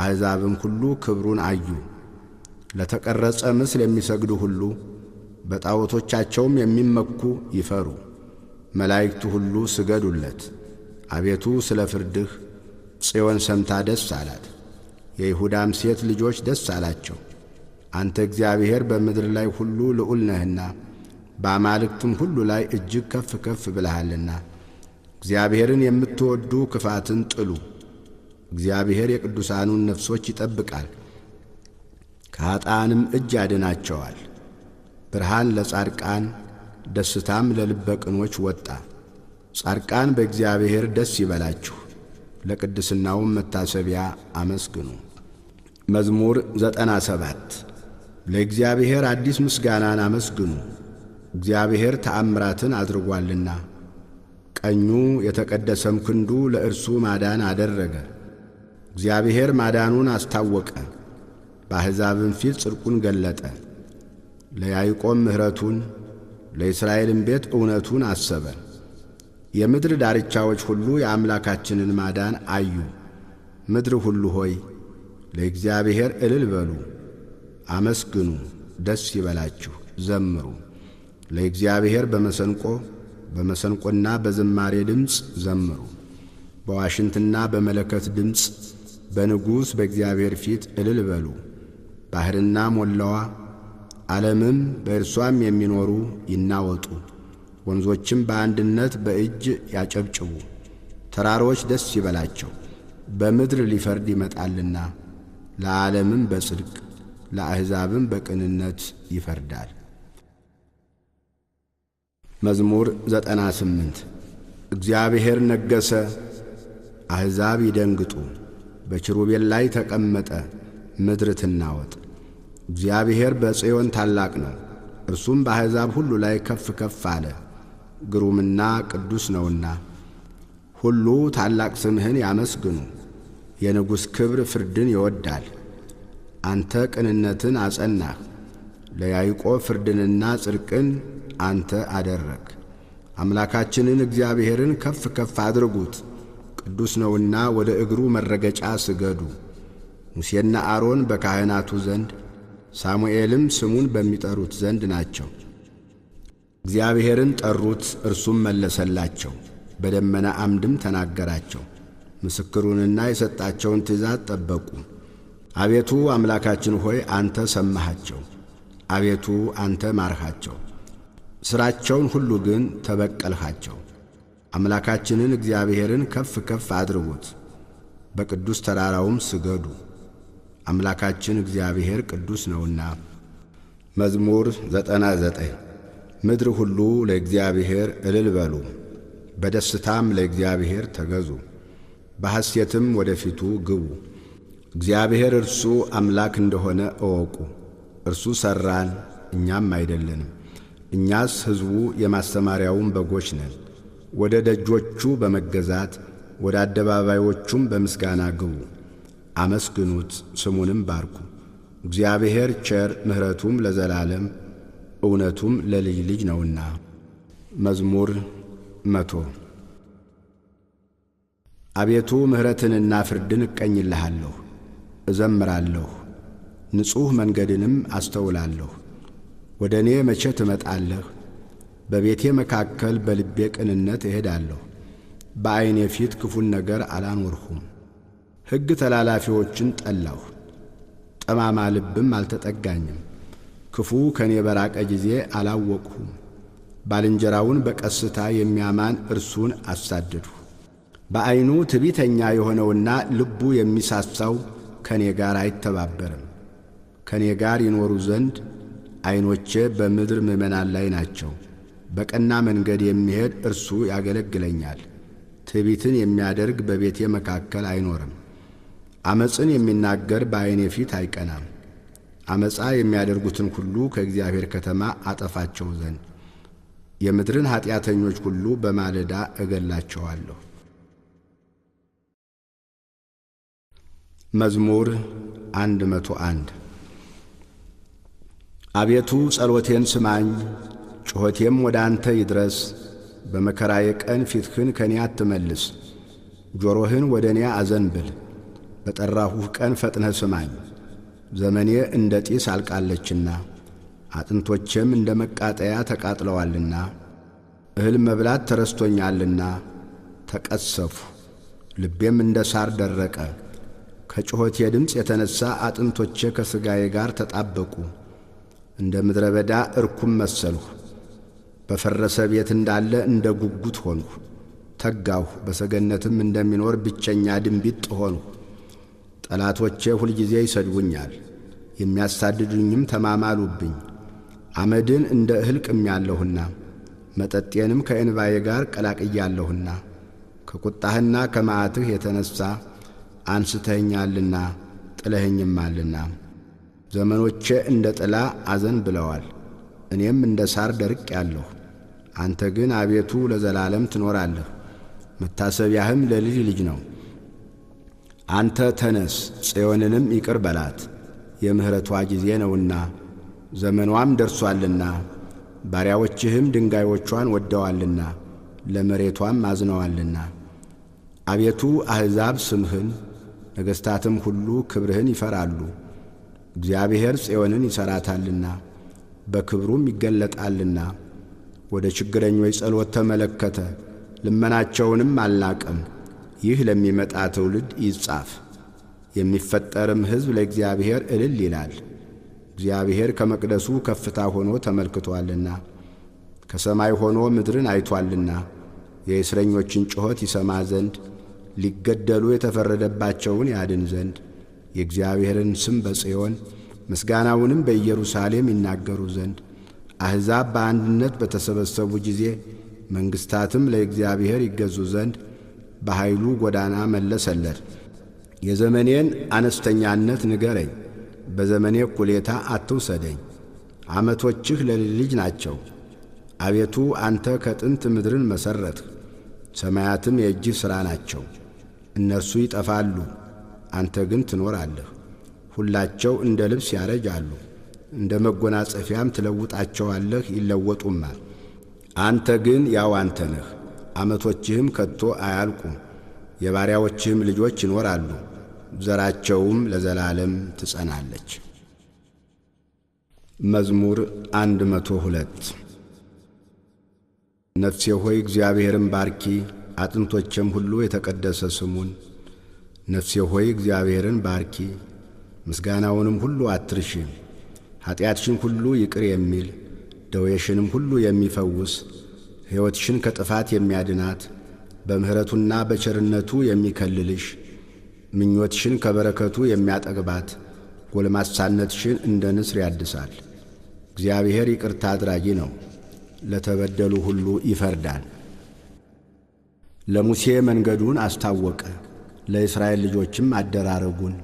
አሕዛብም ሁሉ ክብሩን አዩ። ለተቀረጸ ምስል የሚሰግዱ ሁሉ በጣዖቶቻቸውም የሚመኩ ይፈሩ። መላእክቱ ሁሉ ስገዱለት። አቤቱ ስለ ፍርድህ ጽዮን ሰምታ ደስ አላት፣ የይሁዳም ሴት ልጆች ደስ አላቸው። አንተ እግዚአብሔር በምድር ላይ ሁሉ ልዑል ነህና በአማልክትም ሁሉ ላይ እጅግ ከፍ ከፍ ብለሃልና። እግዚአብሔርን የምትወዱ ክፋትን ጥሉ። እግዚአብሔር የቅዱሳኑን ነፍሶች ይጠብቃል፣ ከኃጥአንም እጅ ያድናቸዋል። ብርሃን ለጻድቃን ደስታም ለልበ ቅኖች ወጣ። ጻድቃን በእግዚአብሔር ደስ ይበላችሁ፣ ለቅድስናውም መታሰቢያ አመስግኑ። መዝሙር 97 ለእግዚአብሔር አዲስ ምስጋናን አመስግኑ። እግዚአብሔር ተአምራትን አድርጓልና፣ ቀኙ የተቀደሰም ክንዱ ለእርሱ ማዳን አደረገ። እግዚአብሔር ማዳኑን አስታወቀ፣ በአሕዛብም ፊት ጽድቁን ገለጠ። ለያዕቆብ ምሕረቱን ለእስራኤልም ቤት እውነቱን አሰበ። የምድር ዳርቻዎች ሁሉ የአምላካችንን ማዳን አዩ። ምድር ሁሉ ሆይ ለእግዚአብሔር እልል በሉ፣ አመስግኑ፣ ደስ ይበላችሁ፣ ዘምሩ። ለእግዚአብሔር በመሰንቆና በዝማሬ ድምፅ ዘምሩ። በዋሽንትና በመለከት ድምፅ በንጉሥ በእግዚአብሔር ፊት እልል በሉ። ባሕርና ሞላዋ ዓለምም በእርሷም የሚኖሩ ይናወጡ። ወንዞችም በአንድነት በእጅ ያጨብጭቡ። ተራሮች ደስ ይበላቸው፣ በምድር ሊፈርድ ይመጣልና። ለዓለምም በጽድቅ ለአሕዛብም በቅንነት ይፈርዳል። መዝሙር 98 እግዚአብሔር ነገሠ፣ አሕዛብ ይደንግጡ። በኪሩቤል ላይ ተቀመጠ፣ ምድር ትናወጥ። እግዚአብሔር በጽዮን ታላቅ ነው፣ እርሱም በአሕዛብ ሁሉ ላይ ከፍ ከፍ አለ። ግሩምና ቅዱስ ነውና ሁሉ ታላቅ ስምህን ያመስግኑ። የንጉሥ ክብር ፍርድን ይወዳል። አንተ ቅንነትን አጸናህ፣ ለያዕቆብ ፍርድንና ጽድቅን አንተ አደረግ። አምላካችንን እግዚአብሔርን ከፍ ከፍ አድርጉት፣ ቅዱስ ነውና ወደ እግሩ መረገጫ ስገዱ። ሙሴና አሮን በካህናቱ ዘንድ፣ ሳሙኤልም ስሙን በሚጠሩት ዘንድ ናቸው። እግዚአብሔርን ጠሩት፣ እርሱም መለሰላቸው፣ በደመና አምድም ተናገራቸው። ምስክሩንና የሰጣቸውን ትእዛዝ ጠበቁ። አቤቱ አምላካችን ሆይ አንተ ሰማሃቸው፣ አቤቱ አንተ ማርሃቸው። ሥራቸውን ሁሉ ግን ተበቀልሃቸው። አምላካችንን እግዚአብሔርን ከፍ ከፍ አድርጉት፣ በቅዱስ ተራራውም ስገዱ። አምላካችን እግዚአብሔር ቅዱስ ነውና። መዝሙር 99 ምድር ሁሉ ለእግዚአብሔር እልል በሉ፣ በደስታም ለእግዚአብሔር ተገዙ፣ በሐሴትም ወደ ፊቱ ግቡ። እግዚአብሔር እርሱ አምላክ እንደሆነ እወቁ። እርሱ ሠራን፣ እኛም አይደለንም። እኛስ ሕዝቡ የማሰማሪያውን በጎች ነን። ወደ ደጆቹ በመገዛት ወደ አደባባዮቹም በምስጋና ግቡ። አመስግኑት፣ ስሙንም ባርኩ። እግዚአብሔር ቸር፣ ምሕረቱም ለዘላለም እውነቱም ለልጅ ልጅ ነውና። መዝሙር 100 አቤቱ ምሕረትንና ፍርድን እቀኝልሃለሁ፣ እዘምራለሁ፣ ንጹሕ መንገድንም አስተውላለሁ። ወደ እኔ መቼ ትመጣለህ? በቤቴ መካከል በልቤ ቅንነት እሄዳለሁ። በዐይኔ ፊት ክፉን ነገር አላኖርሁም። ሕግ ተላላፊዎችን ጠላሁ፣ ጠማማ ልብም አልተጠጋኝም። ክፉ ከኔ በራቀ ጊዜ አላወቅሁም። ባልንጀራውን በቀስታ የሚያማን እርሱን አሳደድሁ። በዐይኑ ትዕቢተኛ የሆነውና ልቡ የሚሳሳው ከኔ ጋር አይተባበርም። ከኔ ጋር ይኖሩ ዘንድ ዐይኖቼ በምድር ምእመናን ላይ ናቸው። በቀና መንገድ የሚሄድ እርሱ ያገለግለኛል። ትዕቢትን የሚያደርግ በቤቴ መካከል አይኖርም። ዓመፅን የሚናገር በዐይኔ ፊት አይቀናም። ዓመፃ የሚያደርጉትን ሁሉ ከእግዚአብሔር ከተማ አጠፋቸው ዘንድ የምድርን ኀጢአተኞች ሁሉ በማለዳ እገላቸዋለሁ። መዝሙር 101 አቤቱ ጸሎቴን ስማኝ፣ ጩኸቴም ወደ አንተ ይድረስ። በመከራዬ ቀን ፊትህን ከኔ አትመልስ። ጆሮህን ወደ እኔ አዘንብል፣ በጠራሁህ ቀን ፈጥነህ ስማኝ። ዘመኔ እንደ ጢስ አልቃለችና አጥንቶቼም እንደ መቃጠያ ተቃጥለዋልና። እህል መብላት ተረስቶኛልና ተቀሰፍሁ፣ ልቤም እንደ ሳር ደረቀ። ከጩኸቴ ድምፅ የተነሣ አጥንቶቼ ከሥጋዬ ጋር ተጣበቁ። እንደ ምድረ በዳ እርኩም መሰልሁ። በፈረሰ ቤት እንዳለ እንደ ጉጉት ሆንሁ። ተጋሁ፣ በሰገነትም እንደሚኖር ብቸኛ ድንቢጥ ሆንሁ። ጠላቶቼ ሁልጊዜ ይሰድቡኛል፣ የሚያሳድዱኝም ተማማሉብኝ። አመድን እንደ እህል ቅሜአለሁና መጠጤንም ከእንባዬ ጋር ቀላቅያለሁና። ከቁጣህና ከመዓትህ የተነሣ አንስተኸኛልና ጥለኸኝማልና። ዘመኖቼ እንደ ጥላ አዘን ብለዋል፣ እኔም እንደ ሳር ደርቄአለሁ። አንተ ግን አቤቱ ለዘላለም ትኖራለህ፣ መታሰቢያህም ለልጅ ልጅ ነው። አንተ ተነስ፣ ጽዮንንም ይቅር በላት፣ የምሕረቷ ጊዜ ነውና ዘመኗም ደርሶአልና። ባሪያዎችህም ድንጋዮቿን ወድደዋልና ለመሬቷም አዝነዋልና። አቤቱ አሕዛብ ስምህን፣ ነገሥታትም ሁሉ ክብርህን ይፈራሉ። እግዚአብሔር ጽዮንን ይሠራታልና በክብሩም ይገለጣልና። ወደ ችግረኞች ጸሎት ተመለከተ፣ ልመናቸውንም አልናቀም። ይህ ለሚመጣ ትውልድ ይጻፍ። የሚፈጠርም ሕዝብ ለእግዚአብሔር እልል ይላል። እግዚአብሔር ከመቅደሱ ከፍታ ሆኖ ተመልክቶአልና፣ ከሰማይ ሆኖ ምድርን አይቶአልና። የእስረኞችን ጩኸት ይሰማ ዘንድ፣ ሊገደሉ የተፈረደባቸውን ያድን ዘንድ፣ የእግዚአብሔርን ስም በጽዮን ምስጋናውንም በኢየሩሳሌም ይናገሩ ዘንድ። አሕዛብ በአንድነት በተሰበሰቡ ጊዜ መንግሥታትም ለእግዚአብሔር ይገዙ ዘንድ በኃይሉ ጎዳና መለሰለት። የዘመኔን አነስተኛነት ንገረኝ፣ በዘመኔ እኩሌታ አትውሰደኝ። ዓመቶችህ ለልጅ ልጅ ናቸው። አቤቱ አንተ ከጥንት ምድርን መሠረትህ፣ ሰማያትም የእጅህ ሥራ ናቸው። እነርሱ ይጠፋሉ፣ አንተ ግን ትኖራለህ። ሁላቸው እንደ ልብስ ያረጃሉ፣ እንደ መጎናጸፊያም ትለውጣቸዋለህ፣ ይለወጡማል። አንተ ግን ያው አንተ ነህ፣ ዓመቶችህም ከቶ አያልቁም። የባሪያዎችህም ልጆች ይኖራሉ፣ ዘራቸውም ለዘላለም ትጸናለች። መዝሙር 102 ነፍሴ ሆይ እግዚአብሔርን ባርኪ፣ አጥንቶቼም ሁሉ የተቀደሰ ስሙን። ነፍሴ ሆይ እግዚአብሔርን ባርኪ፣ ምስጋናውንም ሁሉ አትርሺ። ኀጢአትሽን ሁሉ ይቅር የሚል ደዌሽንም ሁሉ የሚፈውስ ሕይወትሽን ከጥፋት የሚያድናት በምሕረቱና በቸርነቱ የሚከልልሽ ምኞትሽን ከበረከቱ የሚያጠግባት ጎልማሳነትሽን እንደ ንስር ያድሳል። እግዚአብሔር ይቅርታ አድራጊ ነው፣ ለተበደሉ ሁሉ ይፈርዳል። ለሙሴ መንገዱን አስታወቀ፣ ለእስራኤል ልጆችም አደራረጉን።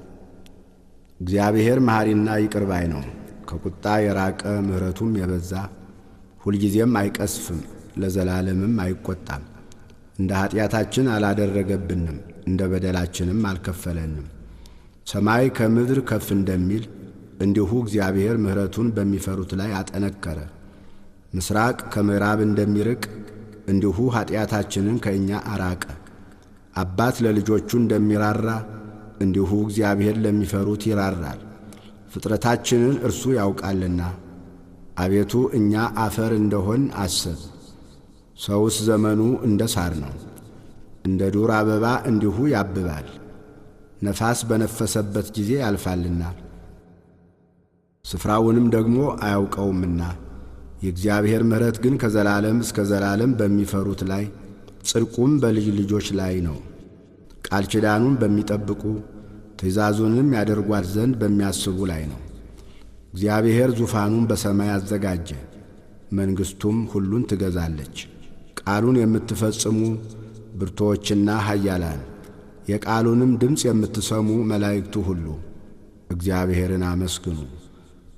እግዚአብሔር መሐሪና ይቅር ባይ ነው፣ ከቁጣ የራቀ ምሕረቱም የበዛ ሁልጊዜም አይቀስፍም፣ ለዘላለምም አይቈጣም። እንደ ኀጢአታችን አላደረገብንም፣ እንደ በደላችንም አልከፈለንም። ሰማይ ከምድር ከፍ እንደሚል እንዲሁ እግዚአብሔር ምሕረቱን በሚፈሩት ላይ አጠነከረ። ምስራቅ ከምዕራብ እንደሚርቅ እንዲሁ ኀጢአታችንን ከእኛ አራቀ። አባት ለልጆቹ እንደሚራራ እንዲሁ እግዚአብሔር ለሚፈሩት ይራራል። ፍጥረታችንን እርሱ ያውቃልና፣ አቤቱ እኛ አፈር እንደሆን አስብ። ሰውስ ዘመኑ እንደ ሣር ነው፣ እንደ ዱር አበባ እንዲሁ ያብባል። ነፋስ በነፈሰበት ጊዜ ያልፋልና ስፍራውንም ደግሞ አያውቀውምና። የእግዚአብሔር ምሕረት ግን ከዘላለም እስከ ዘላለም በሚፈሩት ላይ ጽድቁም በልጅ ልጆች ላይ ነው። ቃል ኪዳኑን በሚጠብቁ ትእዛዙንም ያደርጓት ዘንድ በሚያስቡ ላይ ነው። እግዚአብሔር ዙፋኑን በሰማይ አዘጋጀ፣ መንግሥቱም ሁሉን ትገዛለች። ቃሉን የምትፈጽሙ ብርቱዎችና ኃያላን፣ የቃሉንም ድምፅ የምትሰሙ መላእክቱ ሁሉ እግዚአብሔርን አመስግኑ።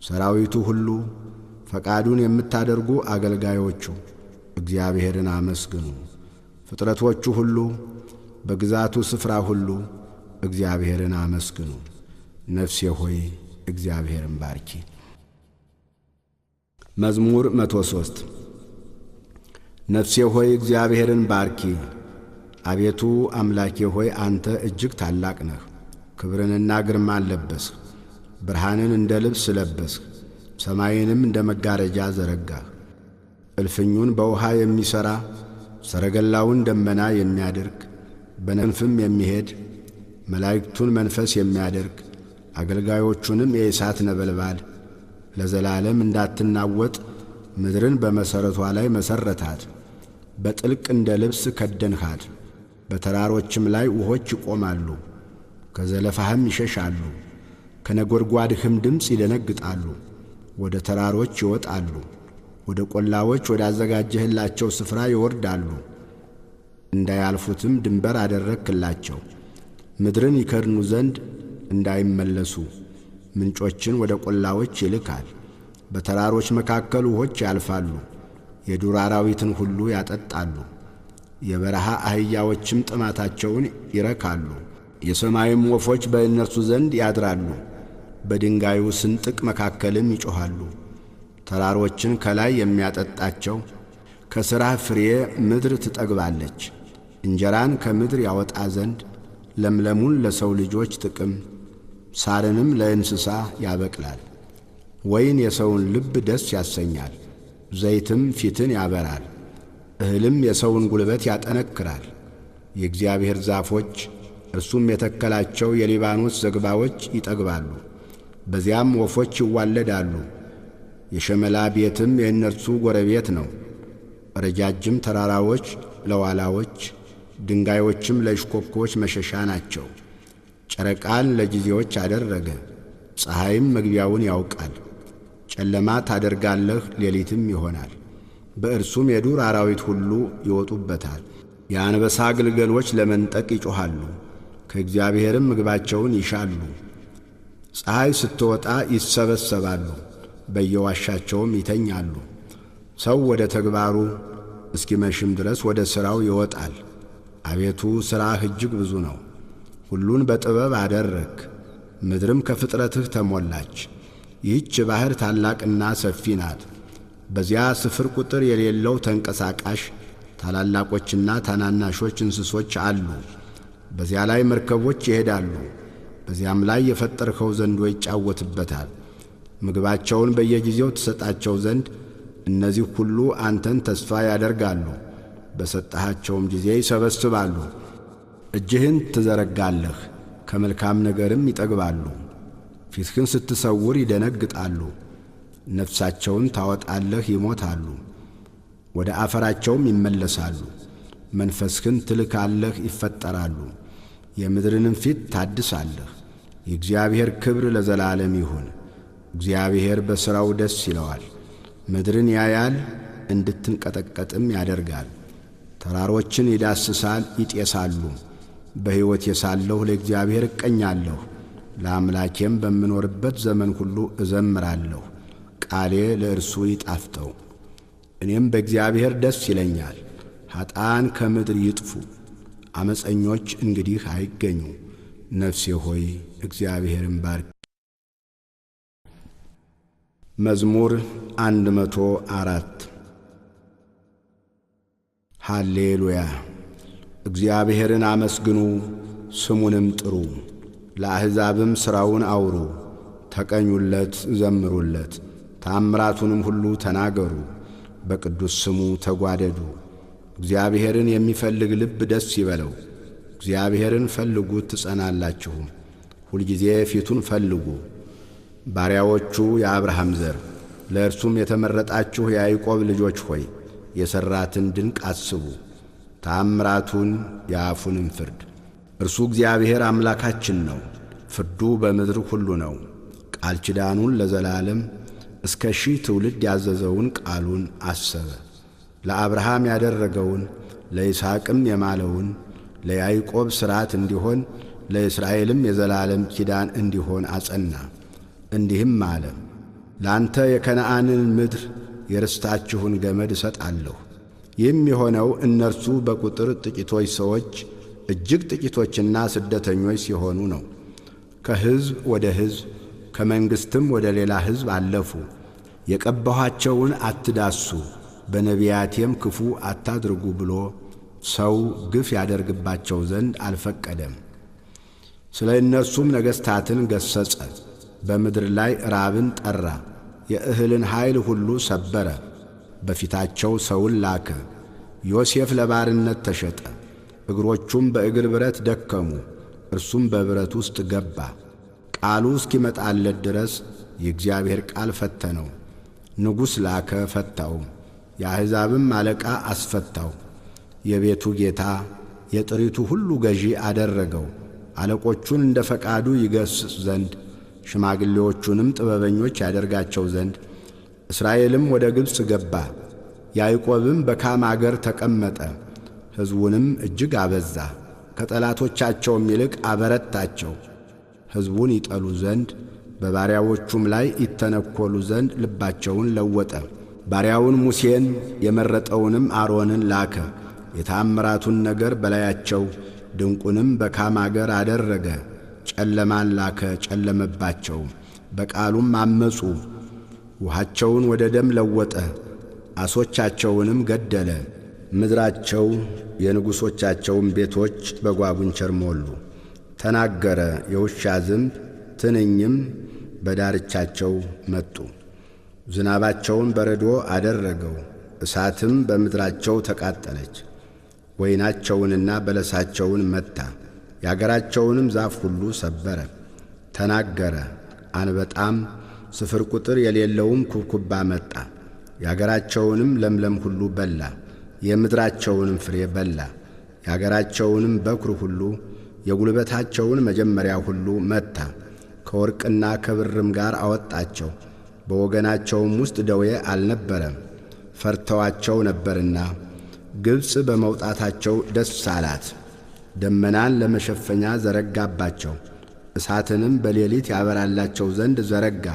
ሰራዊቱ ሁሉ፣ ፈቃዱን የምታደርጉ አገልጋዮቹ እግዚአብሔርን አመስግኑ። ፍጥረቶቹ ሁሉ፣ በግዛቱ ስፍራ ሁሉ እግዚአብሔርን አመስግኑ። ነፍሴ ሆይ እግዚአብሔርን ባርኪ። መዝሙር 103 ነፍሴ ሆይ እግዚአብሔርን ባርኪ። አቤቱ አምላኬ ሆይ አንተ እጅግ ታላቅ ነህ። ክብርንና ግርማን ለበስህ፣ ብርሃንን እንደ ልብስ ለበስህ፣ ሰማይንም እንደ መጋረጃ ዘረጋህ። እልፍኙን በውሃ የሚሠራ ሰረገላውን ደመና የሚያደርግ በነፍስም የሚሄድ መላእክቱን መንፈስ የሚያደርግ አገልጋዮቹንም የእሳት ነበልባል ለዘላለም እንዳትናወጥ ምድርን በመሠረቷ ላይ መሠረታት። በጥልቅ እንደ ልብስ ከደንሃት፣ በተራሮችም ላይ ውሆች ይቆማሉ። ከዘለፋህም ይሸሻሉ፣ ከነጐድጓድህም ድምፅ ይደነግጣሉ። ወደ ተራሮች ይወጣሉ፣ ወደ ቈላዎች ወዳዘጋጀህላቸው ስፍራ ይወርዳሉ። እንዳያልፉትም ድንበር አደረግክላቸው። ምድርን ይከድኑ ዘንድ እንዳይመለሱ ምንጮችን ወደ ቈላዎች ይልካል። በተራሮች መካከል ውሆች ያልፋሉ፣ የዱር አራዊትን ሁሉ ያጠጣሉ። የበረሃ አህያዎችም ጥማታቸውን ይረካሉ። የሰማይም ወፎች በእነርሱ ዘንድ ያድራሉ፣ በድንጋዩ ስንጥቅ መካከልም ይጮኻሉ። ተራሮችን ከላይ የሚያጠጣቸው ከሥራህ ፍሬ ምድር ትጠግባለች። እንጀራን ከምድር ያወጣ ዘንድ ለምለሙን ለሰው ልጆች ጥቅም ሳርንም ለእንስሳ ያበቅላል። ወይን የሰውን ልብ ደስ ያሰኛል፣ ዘይትም ፊትን ያበራል። እህልም የሰውን ጉልበት ያጠነክራል። የእግዚአብሔር ዛፎች እርሱም የተከላቸው የሊባኖስ ዝግባዎች ይጠግባሉ፣ በዚያም ወፎች ይዋለዳሉ። የሸመላ ቤትም የእነርሱ ጎረቤት ነው። ረጃጅም ተራራዎች ለዋላዎች፣ ድንጋዮችም ለእሽኮኮች መሸሻ ናቸው። ጨረቃን ለጊዜዎች አደረገ፣ ፀሐይም መግቢያውን ያውቃል። ጨለማ ታደርጋለህ፣ ሌሊትም ይሆናል። በእርሱም የዱር አራዊት ሁሉ ይወጡበታል። የአንበሳ ግልገሎች ለመንጠቅ ይጮኻሉ፣ ከእግዚአብሔርም ምግባቸውን ይሻሉ። ፀሐይ ስትወጣ ይሰበሰባሉ፣ በየዋሻቸውም ይተኛሉ። ሰው ወደ ተግባሩ እስኪመሽም ድረስ ወደ ሥራው ይወጣል። አቤቱ ሥራህ እጅግ ብዙ ነው፣ ሁሉን በጥበብ አደረግ። ምድርም ከፍጥረትህ ተሞላች። ይህች ባሕር ታላቅና ሰፊ ናት። በዚያ ስፍር ቁጥር የሌለው ተንቀሳቃሽ ታላላቆችና ታናናሾች እንስሶች አሉ። በዚያ ላይ መርከቦች ይሄዳሉ፣ በዚያም ላይ የፈጠርኸው ዘንዶ ይጫወትበታል። ምግባቸውን በየጊዜው ትሰጣቸው ዘንድ እነዚህ ሁሉ አንተን ተስፋ ያደርጋሉ። በሰጠሃቸውም ጊዜ ይሰበስባሉ። እጅህን ትዘረጋለህ፣ ከመልካም ነገርም ይጠግባሉ። ፊትህን ስትሰውር ይደነግጣሉ። ነፍሳቸውን ታወጣለህ፣ ይሞታሉ፣ ወደ አፈራቸውም ይመለሳሉ። መንፈስህን ትልካለህ፣ ይፈጠራሉ፣ የምድርንም ፊት ታድሳለህ። የእግዚአብሔር ክብር ለዘላለም ይሁን። እግዚአብሔር በሥራው ደስ ይለዋል። ምድርን ያያል፣ እንድትንቀጠቀጥም ያደርጋል። ተራሮችን ይዳስሳል፣ ይጤሳሉ። በሕይወቴ ሳለሁ ለእግዚአብሔር እቀኛለሁ፣ ለአምላኬም በምኖርበት ዘመን ሁሉ እዘምራለሁ። ቃሌ ለእርሱ ይጣፍጠው፣ እኔም በእግዚአብሔር ደስ ይለኛል። ኀጥኣን ከምድር ይጥፉ፣ ዓመፀኞች እንግዲህ አይገኙ። ነፍሴ ሆይ እግዚአብሔርን ባርክ። መዝሙር 104 ሃሌሉያ። እግዚአብሔርን አመስግኑ፣ ስሙንም ጥሩ። ለአሕዛብም ሥራውን አውሩ፣ ተቀኙለት፣ ዘምሩለት። ታምራቱንም ሁሉ ተናገሩ፣ በቅዱስ ስሙ ተጓደዱ። እግዚአብሔርን የሚፈልግ ልብ ደስ ይበለው። እግዚአብሔርን ፈልጉት ትጸናላችሁም፣ ሁልጊዜ ፊቱን ፈልጉ። ባሪያዎቹ የአብርሃም ዘር ለእርሱም የተመረጣችሁ የያዕቆብ ልጆች ሆይ የሠራትን ድንቅ አስቡ፣ ተአምራቱን የአፉንም ፍርድ። እርሱ እግዚአብሔር አምላካችን ነው፣ ፍርዱ በምድር ሁሉ ነው። ቃል ኪዳኑን ለዘላለም እስከ 1000 ትውልድ ያዘዘውን ቃሉን አሰበ። ለአብርሃም ያደረገውን ለይስሐቅም የማለውን ለያዕቆብ ሥርዓት እንዲሆን ለእስራኤልም የዘላለም ኪዳን እንዲሆን አጸና። እንዲህም አለ፣ ላንተ የከነዓንን ምድር የርስታችሁን ገመድ እሰጣለሁ። ይህም የሆነው እነርሱ በቁጥር ጥቂቶች ሰዎች እጅግ ጥቂቶችና ስደተኞች ሲሆኑ ነው። ከሕዝብ ወደ ሕዝብ ከመንግሥትም ወደ ሌላ ሕዝብ አለፉ። የቀባኋቸውን አትዳሱ፣ በነቢያቴም ክፉ አታድርጉ ብሎ ሰው ግፍ ያደርግባቸው ዘንድ አልፈቀደም። ስለ እነርሱም ነገሥታትን ገሠጸ። በምድር ላይ ራብን ጠራ፣ የእህልን ኃይል ሁሉ ሰበረ። በፊታቸው ሰውን ላከ። ዮሴፍ ለባርነት ተሸጠ፣ እግሮቹም በእግር ብረት ደከሙ። እርሱም በብረት ውስጥ ገባ። ቃሉ እስኪመጣለት ድረስ የእግዚአብሔር ቃል ፈተነው። ንጉሥ ላከ፣ ፈታውም። የአሕዛብም አለቃ አስፈታው። የቤቱ ጌታ የጥሪቱ ሁሉ ገዢ አደረገው። አለቆቹን እንደ ፈቃዱ ይገሥጽ ዘንድ ሽማግሌዎቹንም ጥበበኞች ያደርጋቸው ዘንድ። እስራኤልም ወደ ግብፅ ገባ፣ ያዕቆብም በካም አገር ተቀመጠ። ሕዝቡንም እጅግ አበዛ፣ ከጠላቶቻቸውም ይልቅ አበረታቸው። ሕዝቡን ይጠሉ ዘንድ በባሪያዎቹም ላይ ይተነኰሉ ዘንድ ልባቸውን ለወጠ። ባሪያውን ሙሴን የመረጠውንም አሮንን ላከ። የታምራቱን ነገር በላያቸው ድንቁንም በካም አገር አደረገ። ጨለማን ላከ፣ ጨለመባቸው፣ በቃሉም አመፁ። ውሃቸውን ወደ ደም ለወጠ፣ ዓሦቻቸውንም ገደለ። ምድራቸው የንጉሶቻቸውን ቤቶች በጓጉንቸር ሞሉ። ተናገረ፣ የውሻ ዝንብ ትንኝም በዳርቻቸው መጡ። ዝናባቸውን በረዶ አደረገው፣ እሳትም በምድራቸው ተቃጠለች። ወይናቸውንና በለሳቸውን መታ፣ የአገራቸውንም ዛፍ ሁሉ ሰበረ። ተናገረ፣ አንበጣም ስፍር ቁጥር የሌለውም ኩብኩባ መጣ። የአገራቸውንም ለምለም ሁሉ በላ፣ የምድራቸውንም ፍሬ በላ። የአገራቸውንም በኵር ሁሉ የጉልበታቸውን መጀመሪያ ሁሉ መታ። ከወርቅና ከብርም ጋር አወጣቸው። በወገናቸውም ውስጥ ደዌ አልነበረም፣ ፈርተዋቸው ነበርና። ግብፅ በመውጣታቸው ደስ አላት። ደመናን ለመሸፈኛ ዘረጋባቸው፣ እሳትንም በሌሊት ያበራላቸው ዘንድ ዘረጋ።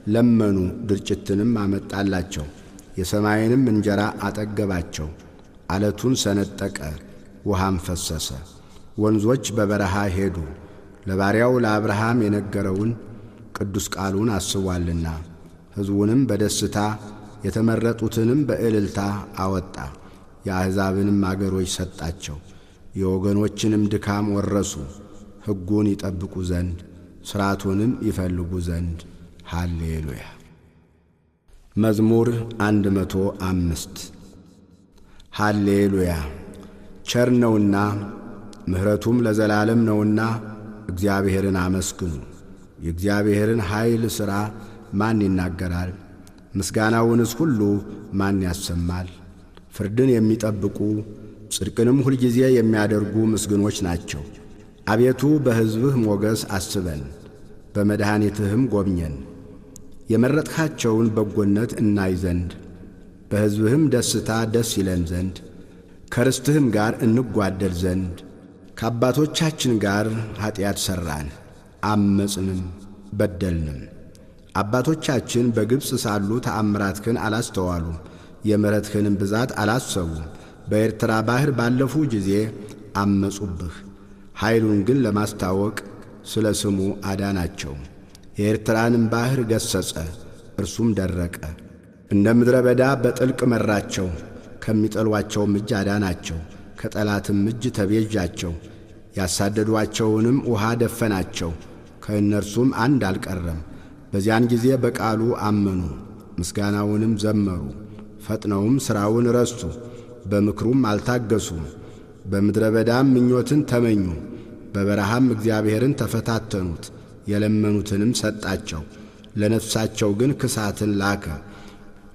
ለመኑ፣ ድርጭትንም አመጣላቸው፣ የሰማይንም እንጀራ አጠገባቸው። ዓለቱን ሰነጠቀ፣ ውሃም ፈሰሰ። ወንዞች በበረሃ ሄዱ። ለባሪያው ለአብርሃም የነገረውን ቅዱስ ቃሉን አስቧልና። ሕዝቡንም በደስታ የተመረጡትንም በእልልታ አወጣ። የአሕዛብንም አገሮች ሰጣቸው፣ የወገኖችንም ድካም ወረሱ። ሕጉን ይጠብቁ ዘንድ ሥርዓቱንም ይፈልጉ ዘንድ። ሃሌሉያ። መዝሙር 105 ሃሌሉያ። ቸር ነውና ምሕረቱም ለዘላለም ነውና እግዚአብሔርን አመስግኑ። የእግዚአብሔርን ኃይል ሥራ ማን ይናገራል? ምስጋናውንስ ሁሉ ማን ያሰማል? ፍርድን የሚጠብቁ ጽድቅንም ሁልጊዜ የሚያደርጉ ምስጉኖች ናቸው። አቤቱ በሕዝብህ ሞገስ አስበን፣ በመድኃኒትህም ጎብኘን። የመረጥካቸውን በጎነት እናይ ዘንድ በሕዝብህም ደስታ ደስ ይለን ዘንድ ከርስትህም ጋር እንጓደል ዘንድ። ከአባቶቻችን ጋር ኀጢአት ሠራን፣ አመፅንም በደልንም። አባቶቻችን በግብፅ ሳሉ ተአምራትህን አላስተዋሉም፣ የምሕረትህንም ብዛት አላሰቡም። በኤርትራ ባሕር ባለፉ ጊዜ አመፁብህ፣ ኃይሉን ግን ለማስታወቅ ስለ ስሙ አዳናቸው። የኤርትራንም ባሕር ገሠጸ፣ እርሱም ደረቀ። እንደ ምድረ በዳ በጥልቅ መራቸው፣ ከሚጠሏቸውም እጅ አዳናቸው። ከጠላትም እጅ ተቤዣቸው፣ ያሳደዷቸውንም ውሃ ደፈናቸው። ከእነርሱም አንድ አልቀረም። በዚያን ጊዜ በቃሉ አመኑ፣ ምስጋናውንም ዘመሩ። ፈጥነውም ሥራውን ረሱ፣ በምክሩም አልታገሱም። በምድረ በዳም ምኞትን ተመኙ፣ በበረሃም እግዚአብሔርን ተፈታተኑት። የለመኑትንም ሰጣቸው፣ ለነፍሳቸው ግን ክሳትን ላከ።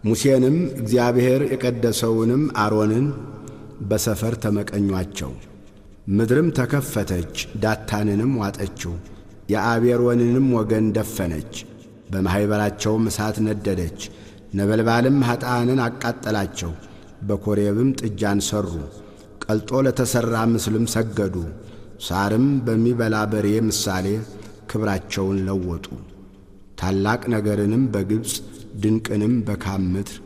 ሙሴንም እግዚአብሔር የቀደሰውንም አሮንን በሰፈር ተመቀኟቸው። ምድርም ተከፈተች፣ ዳታንንም ዋጠችው፣ የአቤሮንንም ወገን ደፈነች። በማኅበራቸውም እሳት ነደደች፣ ነበልባልም ኀጥኣንን አቃጠላቸው። በኮሬብም ጥጃን ሠሩ፣ ቀልጦ ለተሠራ ምስልም ሰገዱ። ሳርም በሚበላ በሬ ምሳሌ ክብራቸውን ለወጡ። ታላቅ ነገርንም በግብፅ ድንቅንም በካም ምድር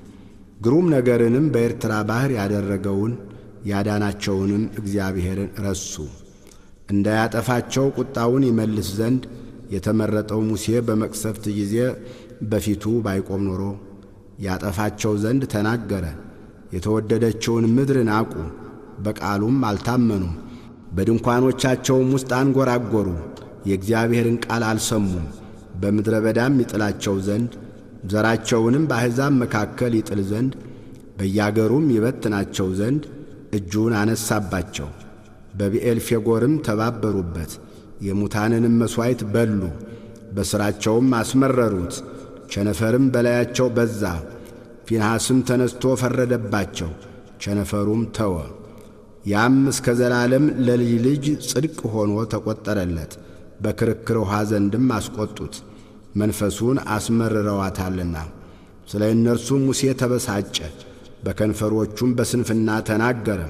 ግሩም ነገርንም በኤርትራ ባሕር ያደረገውን ያዳናቸውንም እግዚአብሔርን ረሱ። እንዳያጠፋቸው ቁጣውን ይመልስ ዘንድ የተመረጠው ሙሴ በመቅሰፍት ጊዜ በፊቱ ባይቆም ኖሮ ያጠፋቸው ዘንድ ተናገረ። የተወደደችውን ምድር ናቁ፣ በቃሉም አልታመኑም። በድንኳኖቻቸውም ውስጥ አንጐራጐሩ፣ የእግዚአብሔርን ቃል አልሰሙም። በምድረ በዳም ይጥላቸው ዘንድ ዘራቸውንም በአሕዛብ መካከል ይጥል ዘንድ በያገሩም ይበትናቸው ዘንድ እጁን አነሳባቸው። በብዔልፌጎርም ተባበሩበት፣ የሙታንንም መሥዋዕት በሉ፣ በሥራቸውም አስመረሩት። ቸነፈርም በላያቸው በዛ። ፊንሐስም ተነስቶ ፈረደባቸው፣ ቸነፈሩም ተወ። ያም እስከ ዘላለም ለልጅ ልጅ ጽድቅ ሆኖ ተቈጠረለት። በክርክር ውኃ ዘንድም አስቈጡት፣ መንፈሱን አስመርረዋታልና። ስለ እነርሱም ሙሴ ተበሳጨ፣ በከንፈሮቹም በስንፍና ተናገረ።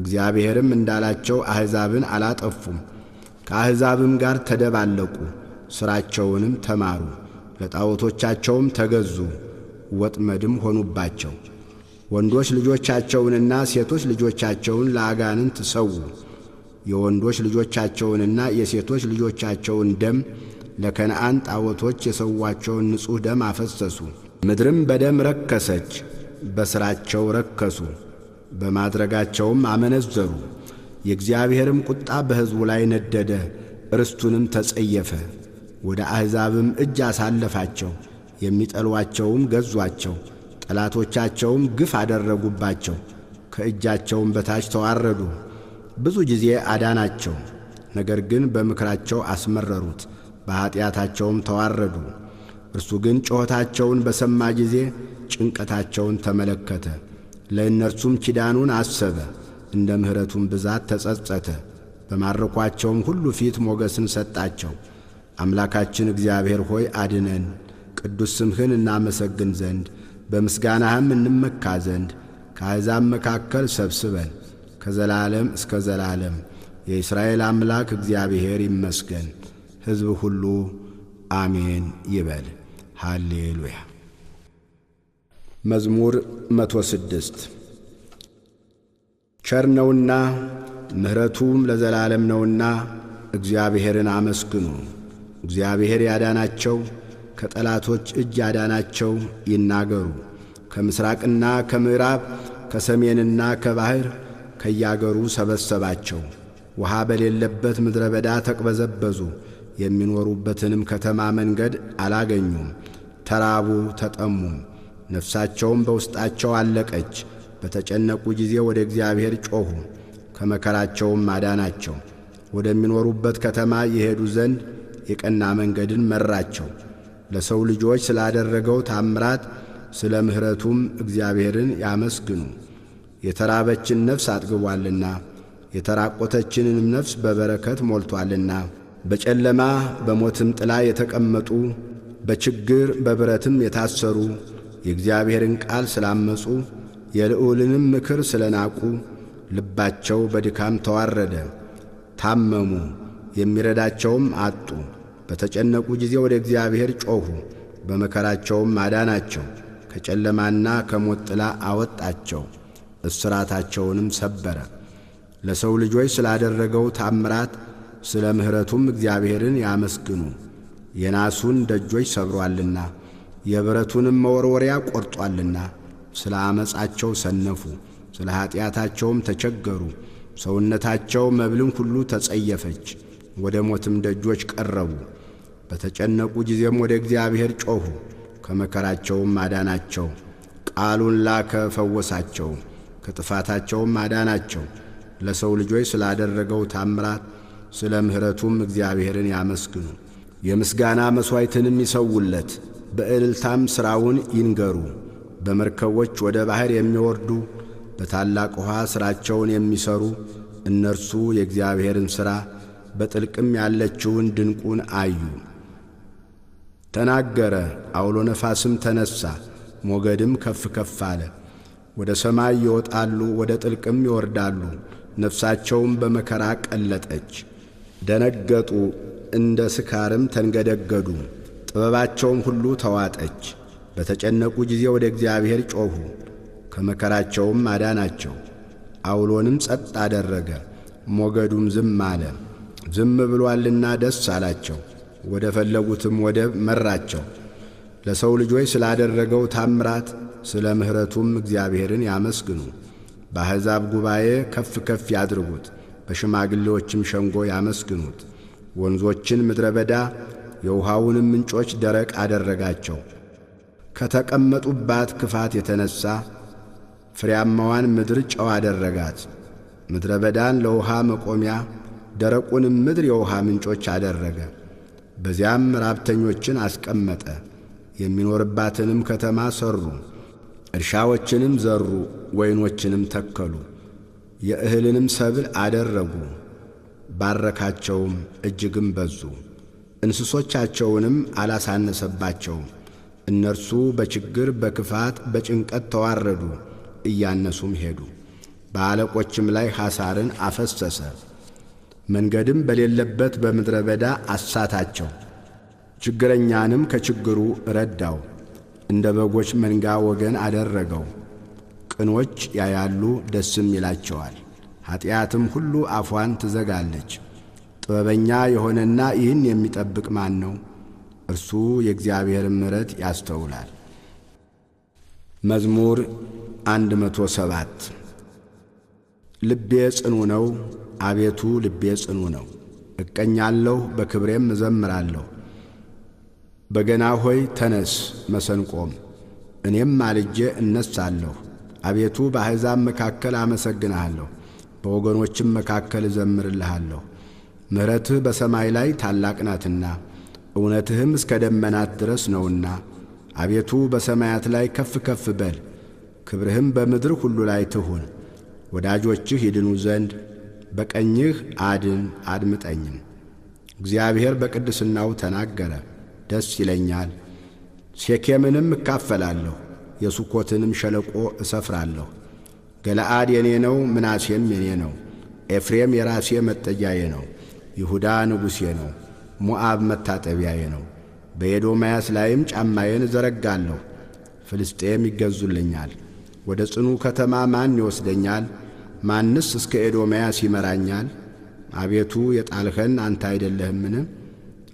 እግዚአብሔርም እንዳላቸው አሕዛብን አላጠፉም፣ ከአሕዛብም ጋር ተደባለቁ፣ ሥራቸውንም ተማሩ፣ ለጣዖቶቻቸውም ተገዙ፣ ወጥመድም ሆኑባቸው። ወንዶች ልጆቻቸውንና ሴቶች ልጆቻቸውን ለአጋንንት ሰዉ፣ የወንዶች ልጆቻቸውንና የሴቶች ልጆቻቸውን ደም ለከነዓን ጣዖቶች የሰዋቸውን ንጹሕ ደም አፈሰሱ። ምድርም በደም ረከሰች፣ በሥራቸው ረከሱ፣ በማድረጋቸውም አመነዘሩ። የእግዚአብሔርም ቁጣ በሕዝቡ ላይ ነደደ፣ ርስቱንም ተጸየፈ። ወደ አሕዛብም እጅ አሳለፋቸው፣ የሚጠሏቸውም ገዟቸው። ጠላቶቻቸውም ግፍ አደረጉባቸው፣ ከእጃቸውም በታች ተዋረዱ። ብዙ ጊዜ አዳናቸው፣ ነገር ግን በምክራቸው አስመረሩት፣ በኀጢአታቸውም ተዋረዱ። እርሱ ግን ጩኸታቸውን በሰማ ጊዜ ጭንቀታቸውን ተመለከተ፣ ለእነርሱም ኪዳኑን አሰበ፣ እንደ ምሕረቱም ብዛት ተጸጸተ። በማረኳቸውም ሁሉ ፊት ሞገስን ሰጣቸው። አምላካችን እግዚአብሔር ሆይ አድነን፣ ቅዱስ ስምህን እናመሰግን ዘንድ በምስጋናህም እንመካ ዘንድ ከአሕዛብ መካከል ሰብስበን ከዘላለም እስከ ዘላለም። የእስራኤል አምላክ እግዚአብሔር ይመስገን። ሕዝብ ሁሉ አሜን ይበል። ሃሌሉያ። መዝሙር 106 ቸር ነውና ምሕረቱም ለዘላለም ነውና እግዚአብሔርን አመስግኑ። እግዚአብሔር ያዳናቸው ከጠላቶች እጅ ያዳናቸው ይናገሩ። ከምሥራቅና ከምዕራብ ከሰሜንና ከባሕር ከያገሩ ሰበሰባቸው። ውሃ በሌለበት ምድረ በዳ ተቅበዘበዙ። የሚኖሩበትንም ከተማ መንገድ አላገኙም። ተራቡ ተጠሙም፣ ነፍሳቸውም በውስጣቸው አለቀች። በተጨነቁ ጊዜ ወደ እግዚአብሔር ጮኹ፣ ከመከራቸውም አዳናቸው። ወደሚኖሩበት ከተማ የሄዱ ዘንድ የቀና መንገድን መራቸው። ለሰው ልጆች ስላደረገው ታምራት ስለ ምሕረቱም እግዚአብሔርን ያመስግኑ። የተራበችን ነፍስ አጥግቧልና የተራቆተችንንም ነፍስ በበረከት ሞልቶአልና። በጨለማ በሞትም ጥላ የተቀመጡ በችግር በብረትም የታሰሩ የእግዚአብሔርን ቃል ስላመፁ የልዑልንም ምክር ስለናቁ ልባቸው በድካም ተዋረደ። ታመሙ፣ የሚረዳቸውም አጡ። በተጨነቁ ጊዜ ወደ እግዚአብሔር ጮኹ፣ በመከራቸውም አዳናቸው። ከጨለማና ከሞት ጥላ አወጣቸው፣ እስራታቸውንም ሰበረ። ለሰው ልጆች ስላደረገው ታምራት ስለ ምሕረቱም እግዚአብሔርን ያመስግኑ። የናሱን ደጆች ሰብሮአልና የብረቱንም መወርወሪያ ቈርጦአልና። ስለ ዓመፃቸው ሰነፉ፣ ስለ ኀጢአታቸውም ተቸገሩ። ሰውነታቸው መብልን ሁሉ ተጸየፈች፣ ወደ ሞትም ደጆች ቀረቡ። በተጨነቁ ጊዜም ወደ እግዚአብሔር ጮኹ፣ ከመከራቸውም አዳናቸው። ቃሉን ላከ ፈወሳቸው፣ ከጥፋታቸውም አዳናቸው። ለሰው ልጆች ስላደረገው ታምራት ስለ ምሕረቱም እግዚአብሔርን ያመስግኑ። የምስጋና መሥዋዕትንም ይሰውለት፣ በእልልታም ሥራውን ይንገሩ። በመርከቦች ወደ ባሕር የሚወርዱ በታላቅ ውኃ ሥራቸውን የሚሠሩ እነርሱ የእግዚአብሔርን ሥራ በጥልቅም ያለችውን ድንቁን አዩ። ተናገረ፣ አውሎ ነፋስም ተነሣ፣ ሞገድም ከፍ ከፍ አለ። ወደ ሰማይ ይወጣሉ፣ ወደ ጥልቅም ይወርዳሉ። ነፍሳቸውም በመከራ ቀለጠች። ደነገጡ፣ እንደ ስካርም ተንገደገዱ። ጥበባቸውም ሁሉ ተዋጠች። በተጨነቁ ጊዜ ወደ እግዚአብሔር ጮኹ፣ ከመከራቸውም አዳናቸው። አውሎንም ጸጥ አደረገ፣ ሞገዱም ዝም አለ። ዝም ብሎአልና ደስ አላቸው፣ ወደ ፈለጉትም ወደብ መራቸው። ለሰው ልጆች ስላደረገው ታምራት ስለ ምሕረቱም እግዚአብሔርን ያመስግኑ። በአሕዛብ ጉባኤ ከፍ ከፍ ያድርጉት፣ በሽማግሌዎችም ሸንጎ ያመስግኑት። ወንዞችን ምድረ በዳ የውሃውንም ምንጮች ደረቅ አደረጋቸው። ከተቀመጡባት ክፋት የተነሣ ፍሬያማዋን ምድር ጨው አደረጋት። ምድረ በዳን ለውሃ መቆሚያ፣ ደረቁንም ምድር የውሃ ምንጮች አደረገ። በዚያም ራብተኞችን አስቀመጠ፣ የሚኖርባትንም ከተማ ሠሩ። እርሻዎችንም ዘሩ፣ ወይኖችንም ተከሉ፣ የእህልንም ሰብል አደረጉ። ባረካቸውም፣ እጅግም በዙ። እንስሶቻቸውንም አላሳነሰባቸውም። እነርሱ በችግር በክፋት በጭንቀት ተዋረዱ፣ እያነሱም ሄዱ። በአለቆችም ላይ ሐሳርን አፈሰሰ። መንገድም በሌለበት በምድረ በዳ አሳታቸው። ችግረኛንም ከችግሩ ረዳው፣ እንደ በጎች መንጋ ወገን አደረገው። ቅኖች ያያሉ ደስም ይላቸዋል፣ ኀጢአትም ሁሉ አፏን ትዘጋለች። ጥበበኛ የሆነና ይህን የሚጠብቅ ማን ነው? እርሱ የእግዚአብሔርን ምሕረት ያስተውላል። መዝሙር 107 ልቤ ጽኑ ነው፣ አቤቱ ልቤ ጽኑ ነው። እቀኛለሁ፣ በክብሬም እዘምራለሁ። በገና ሆይ ተነስ፣ መሰንቆም፣ እኔም ማልጄ እነሳለሁ። አቤቱ በአሕዛብ መካከል አመሰግንሃለሁ፣ በወገኖችም መካከል እዘምርልሃለሁ። ምሕረትህ በሰማይ ላይ ታላቅ ናትና እውነትህም እስከ ደመናት ድረስ ነውና። አቤቱ በሰማያት ላይ ከፍ ከፍ በል፣ ክብርህም በምድር ሁሉ ላይ ትሁን። ወዳጆችህ ይድኑ ዘንድ በቀኝህ አድን፣ አድምጠኝም። እግዚአብሔር በቅድስናው ተናገረ፣ ደስ ይለኛል። ሴኬምንም እካፈላለሁ፣ የሱኮትንም ሸለቆ እሰፍራለሁ። ገለዓድ የኔ ነው፣ ምናሴም የኔ ነው። ኤፍሬም የራሴ መጠጊያዬ ነው፣ ይሁዳ ንጉሴ ነው። ሞዓብ መታጠቢያዬ ነው። በኤዶምያስ ላይም ጫማዬን እዘረጋለሁ። ፍልስጤም ይገዙልኛል። ወደ ጽኑ ከተማ ማን ይወስደኛል? ማንስ እስከ ኤዶምያስ ይመራኛል? አቤቱ የጣልኸን አንተ አይደለህምን?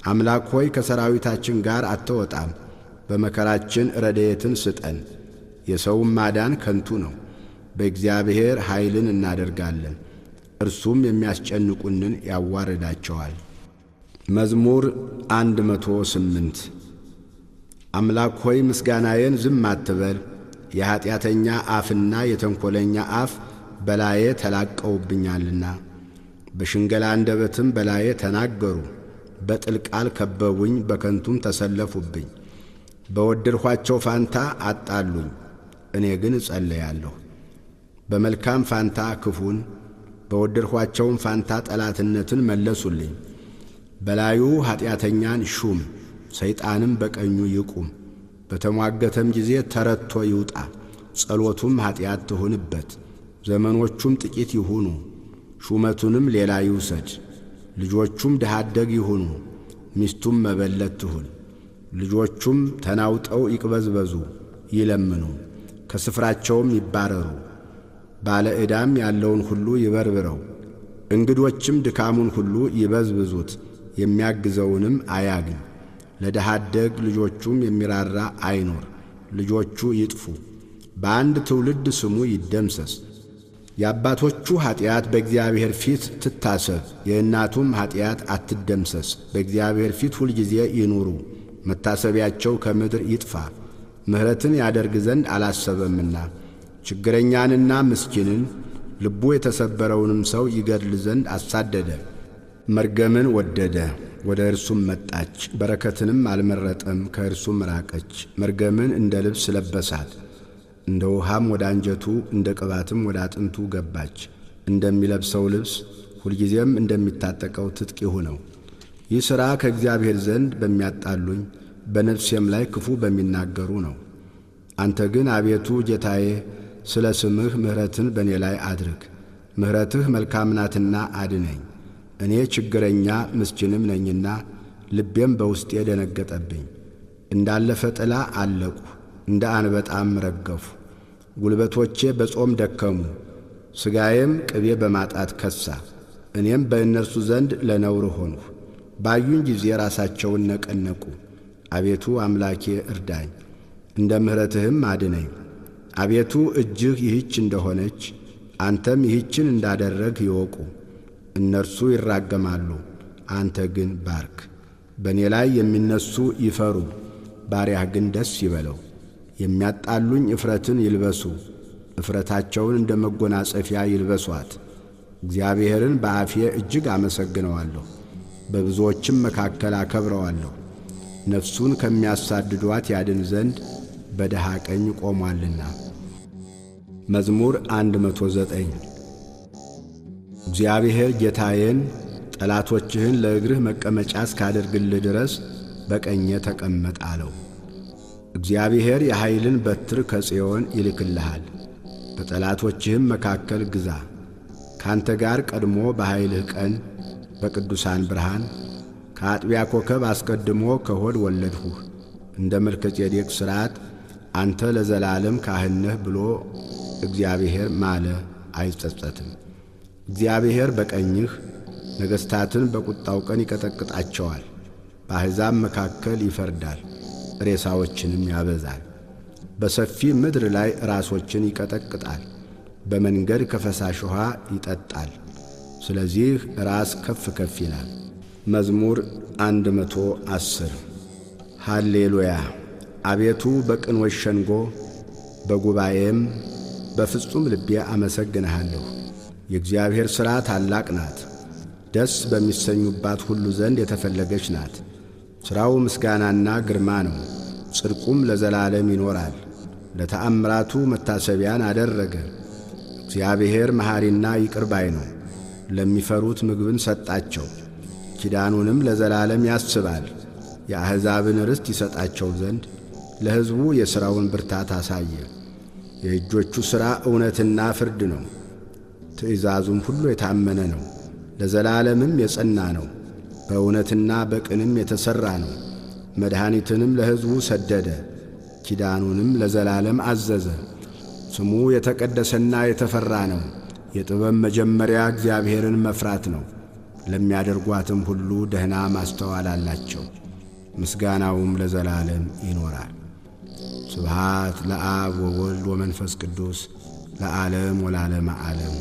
አምላክ ሆይ ከሰራዊታችን ጋር አትወጣም። በመከራችን ረድኤትን ስጠን። የሰውም ማዳን ከንቱ ነው። በእግዚአብሔር ኃይልን እናደርጋለን። እርሱም የሚያስጨንቁንን ያዋርዳቸዋል። መዝሙር 108 አምላክ ሆይ ምስጋናዬን ዝም አትበል። የኀጢአተኛ አፍና የተንኰለኛ አፍ በላዬ ተላቀውብኛልና። በሽንገላ አንደበትም በላዬ ተናገሩ። በጥል ቃል ከበቡኝ፣ በከንቱም ተሰለፉብኝ። በወደድኋቸው ፋንታ አጣሉኝ፣ እኔ ግን እጸለያለሁ። በመልካም ፋንታ ክፉን፣ በወደድኋቸውም ፋንታ ጠላትነትን መለሱልኝ። በላዩ ኀጢአተኛን ሹም፣ ሰይጣንም በቀኙ ይቁም። በተሟገተም ጊዜ ተረትቶ ይውጣ፣ ጸሎቱም ኀጢአት ትሁንበት። ዘመኖቹም ጥቂት ይሁኑ፣ ሹመቱንም ሌላ ይውሰድ። ልጆቹም ድሃ አደግ ይሁኑ፣ ሚስቱም መበለት ትሁን። ልጆቹም ተናውጠው ይቅበዝበዙ፣ ይለምኑ፣ ከስፍራቸውም ይባረሩ። ባለ ዕዳም ያለውን ሁሉ ይበርብረው፣ እንግዶችም ድካሙን ሁሉ ይበዝብዙት፣ የሚያግዘውንም አያግኝ። ለድሃ አደግ ልጆቹም የሚራራ አይኖር፣ ልጆቹ ይጥፉ። በአንድ ትውልድ ስሙ ይደምሰስ። የአባቶቹ ኀጢአት በእግዚአብሔር ፊት ትታሰብ፣ የእናቱም ኀጢአት አትደምሰስ። በእግዚአብሔር ፊት ሁልጊዜ ይኑሩ፣ መታሰቢያቸው ከምድር ይጥፋ። ምሕረትን ያደርግ ዘንድ አላሰበምና ችግረኛንና ምስኪንን ልቡ የተሰበረውንም ሰው ይገድል ዘንድ አሳደደ። መርገምን ወደደ፣ ወደ እርሱም መጣች፣ በረከትንም አልመረጠም፣ ከእርሱም ራቀች። መርገምን እንደ ልብስ ለበሳት፣ እንደ ውሃም ወደ አንጀቱ እንደ ቅባትም ወደ አጥንቱ ገባች። እንደሚለብሰው ልብስ ሁልጊዜም እንደሚታጠቀው ትጥቅ ይሁነው። ይህ ሥራ ከእግዚአብሔር ዘንድ በሚያጣሉኝ በነፍሴም ላይ ክፉ በሚናገሩ ነው። አንተ ግን አቤቱ ጌታዬ ስለ ስምህ ምሕረትን በእኔ ላይ አድርግ። ምሕረትህ መልካም ናትና አድነኝ። እኔ ችግረኛ ምስኪንም ነኝና ልቤም በውስጤ ደነገጠብኝ። እንዳለፈ ጥላ አለቁ፣ እንደ አንበጣም ረገፉ። ጉልበቶቼ በጾም ደከሙ፣ ሥጋዬም ቅቤ በማጣት ከሳ። እኔም በእነርሱ ዘንድ ለነውር ሆንሁ፣ ባዩኝ ጊዜ ራሳቸውን ነቀነቁ። አቤቱ አምላኬ እርዳኝ፣ እንደ ምሕረትህም አድነኝ። አቤቱ እጅህ ይህች እንደሆነች አንተም ይህችን እንዳደረግህ ይወቁ። እነርሱ ይራገማሉ፣ አንተ ግን ባርክ። በእኔ ላይ የሚነሱ ይፈሩ፣ ባሪያህ ግን ደስ ይበለው። የሚያጣሉኝ እፍረትን ይልበሱ፣ እፍረታቸውን እንደ መጎናጸፊያ ይልበሷት። እግዚአብሔርን በአፌ እጅግ አመሰግነዋለሁ፣ በብዙዎችም መካከል አከብረዋለሁ። ነፍሱን ከሚያሳድዷት ያድን ዘንድ በድሃ ቀኝ ቆሟልና። መዝሙር 109 እግዚአብሔር ጌታዬን ጠላቶችህን ለእግርህ መቀመጫ እስካደርግልህ ድረስ በቀኜ ተቀመጥ አለው። እግዚአብሔር የኃይልን በትር ከጽዮን ይልክልሃል፣ በጠላቶችህም መካከል ግዛ። ካንተ ጋር ቀድሞ በኃይልህ ቀን በቅዱሳን ብርሃን ከአጥቢያ ኮከብ አስቀድሞ ከሆድ ወለድሁህ። እንደ መልከ ጼዴቅ ሥርዓት አንተ ለዘላለም ካህን ነህ ብሎ እግዚአብሔር ማለ፣ አይጸጸትም። እግዚአብሔር በቀኝህ ነገሥታትን በቁጣው ቀን ይቀጠቅጣቸዋል። በአሕዛብ መካከል ይፈርዳል፣ ሬሳዎችንም ያበዛል። በሰፊ ምድር ላይ ራሶችን ይቀጠቅጣል፣ በመንገድ ከፈሳሽ ውሃ ይጠጣል። ስለዚህ ራስ ከፍ ከፍ ይላል። መዝሙር 110 ሃሌሉያ። አቤቱ በቅኖች ሸንጎ በጉባኤም በፍጹም ልቤ አመሰግንሃለሁ። የእግዚአብሔር ሥራ ታላቅ ናት፣ ደስ በሚሰኙባት ሁሉ ዘንድ የተፈለገች ናት። ሥራው ምስጋናና ግርማ ነው፣ ጽድቁም ለዘላለም ይኖራል። ለተአምራቱ መታሰቢያን አደረገ። እግዚአብሔር መሐሪና ይቅር ባይ ነው፣ ለሚፈሩት ምግብን ሰጣቸው። ኪዳኑንም ለዘላለም ያስባል። የአሕዛብን ርስት ይሰጣቸው ዘንድ ለሕዝቡ የሥራውን ብርታት አሳየ። የእጆቹ ሥራ እውነትና ፍርድ ነው፣ ትእዛዙም ሁሉ የታመነ ነው፣ ለዘላለምም የጸና ነው። በእውነትና በቅንም የተሠራ ነው። መድኃኒትንም ለሕዝቡ ሰደደ፣ ኪዳኑንም ለዘላለም አዘዘ። ስሙ የተቀደሰና የተፈራ ነው። የጥበብ መጀመሪያ እግዚአብሔርን መፍራት ነው። ለሚያደርጓትም ሁሉ ደህና ማስተዋል አላቸው። ምስጋናውም ለዘላለም ይኖራል። ስብሃት ለአብ ወወልድ ወመንፈስ ቅዱስ ለዓለም ወላለመ ዓለም።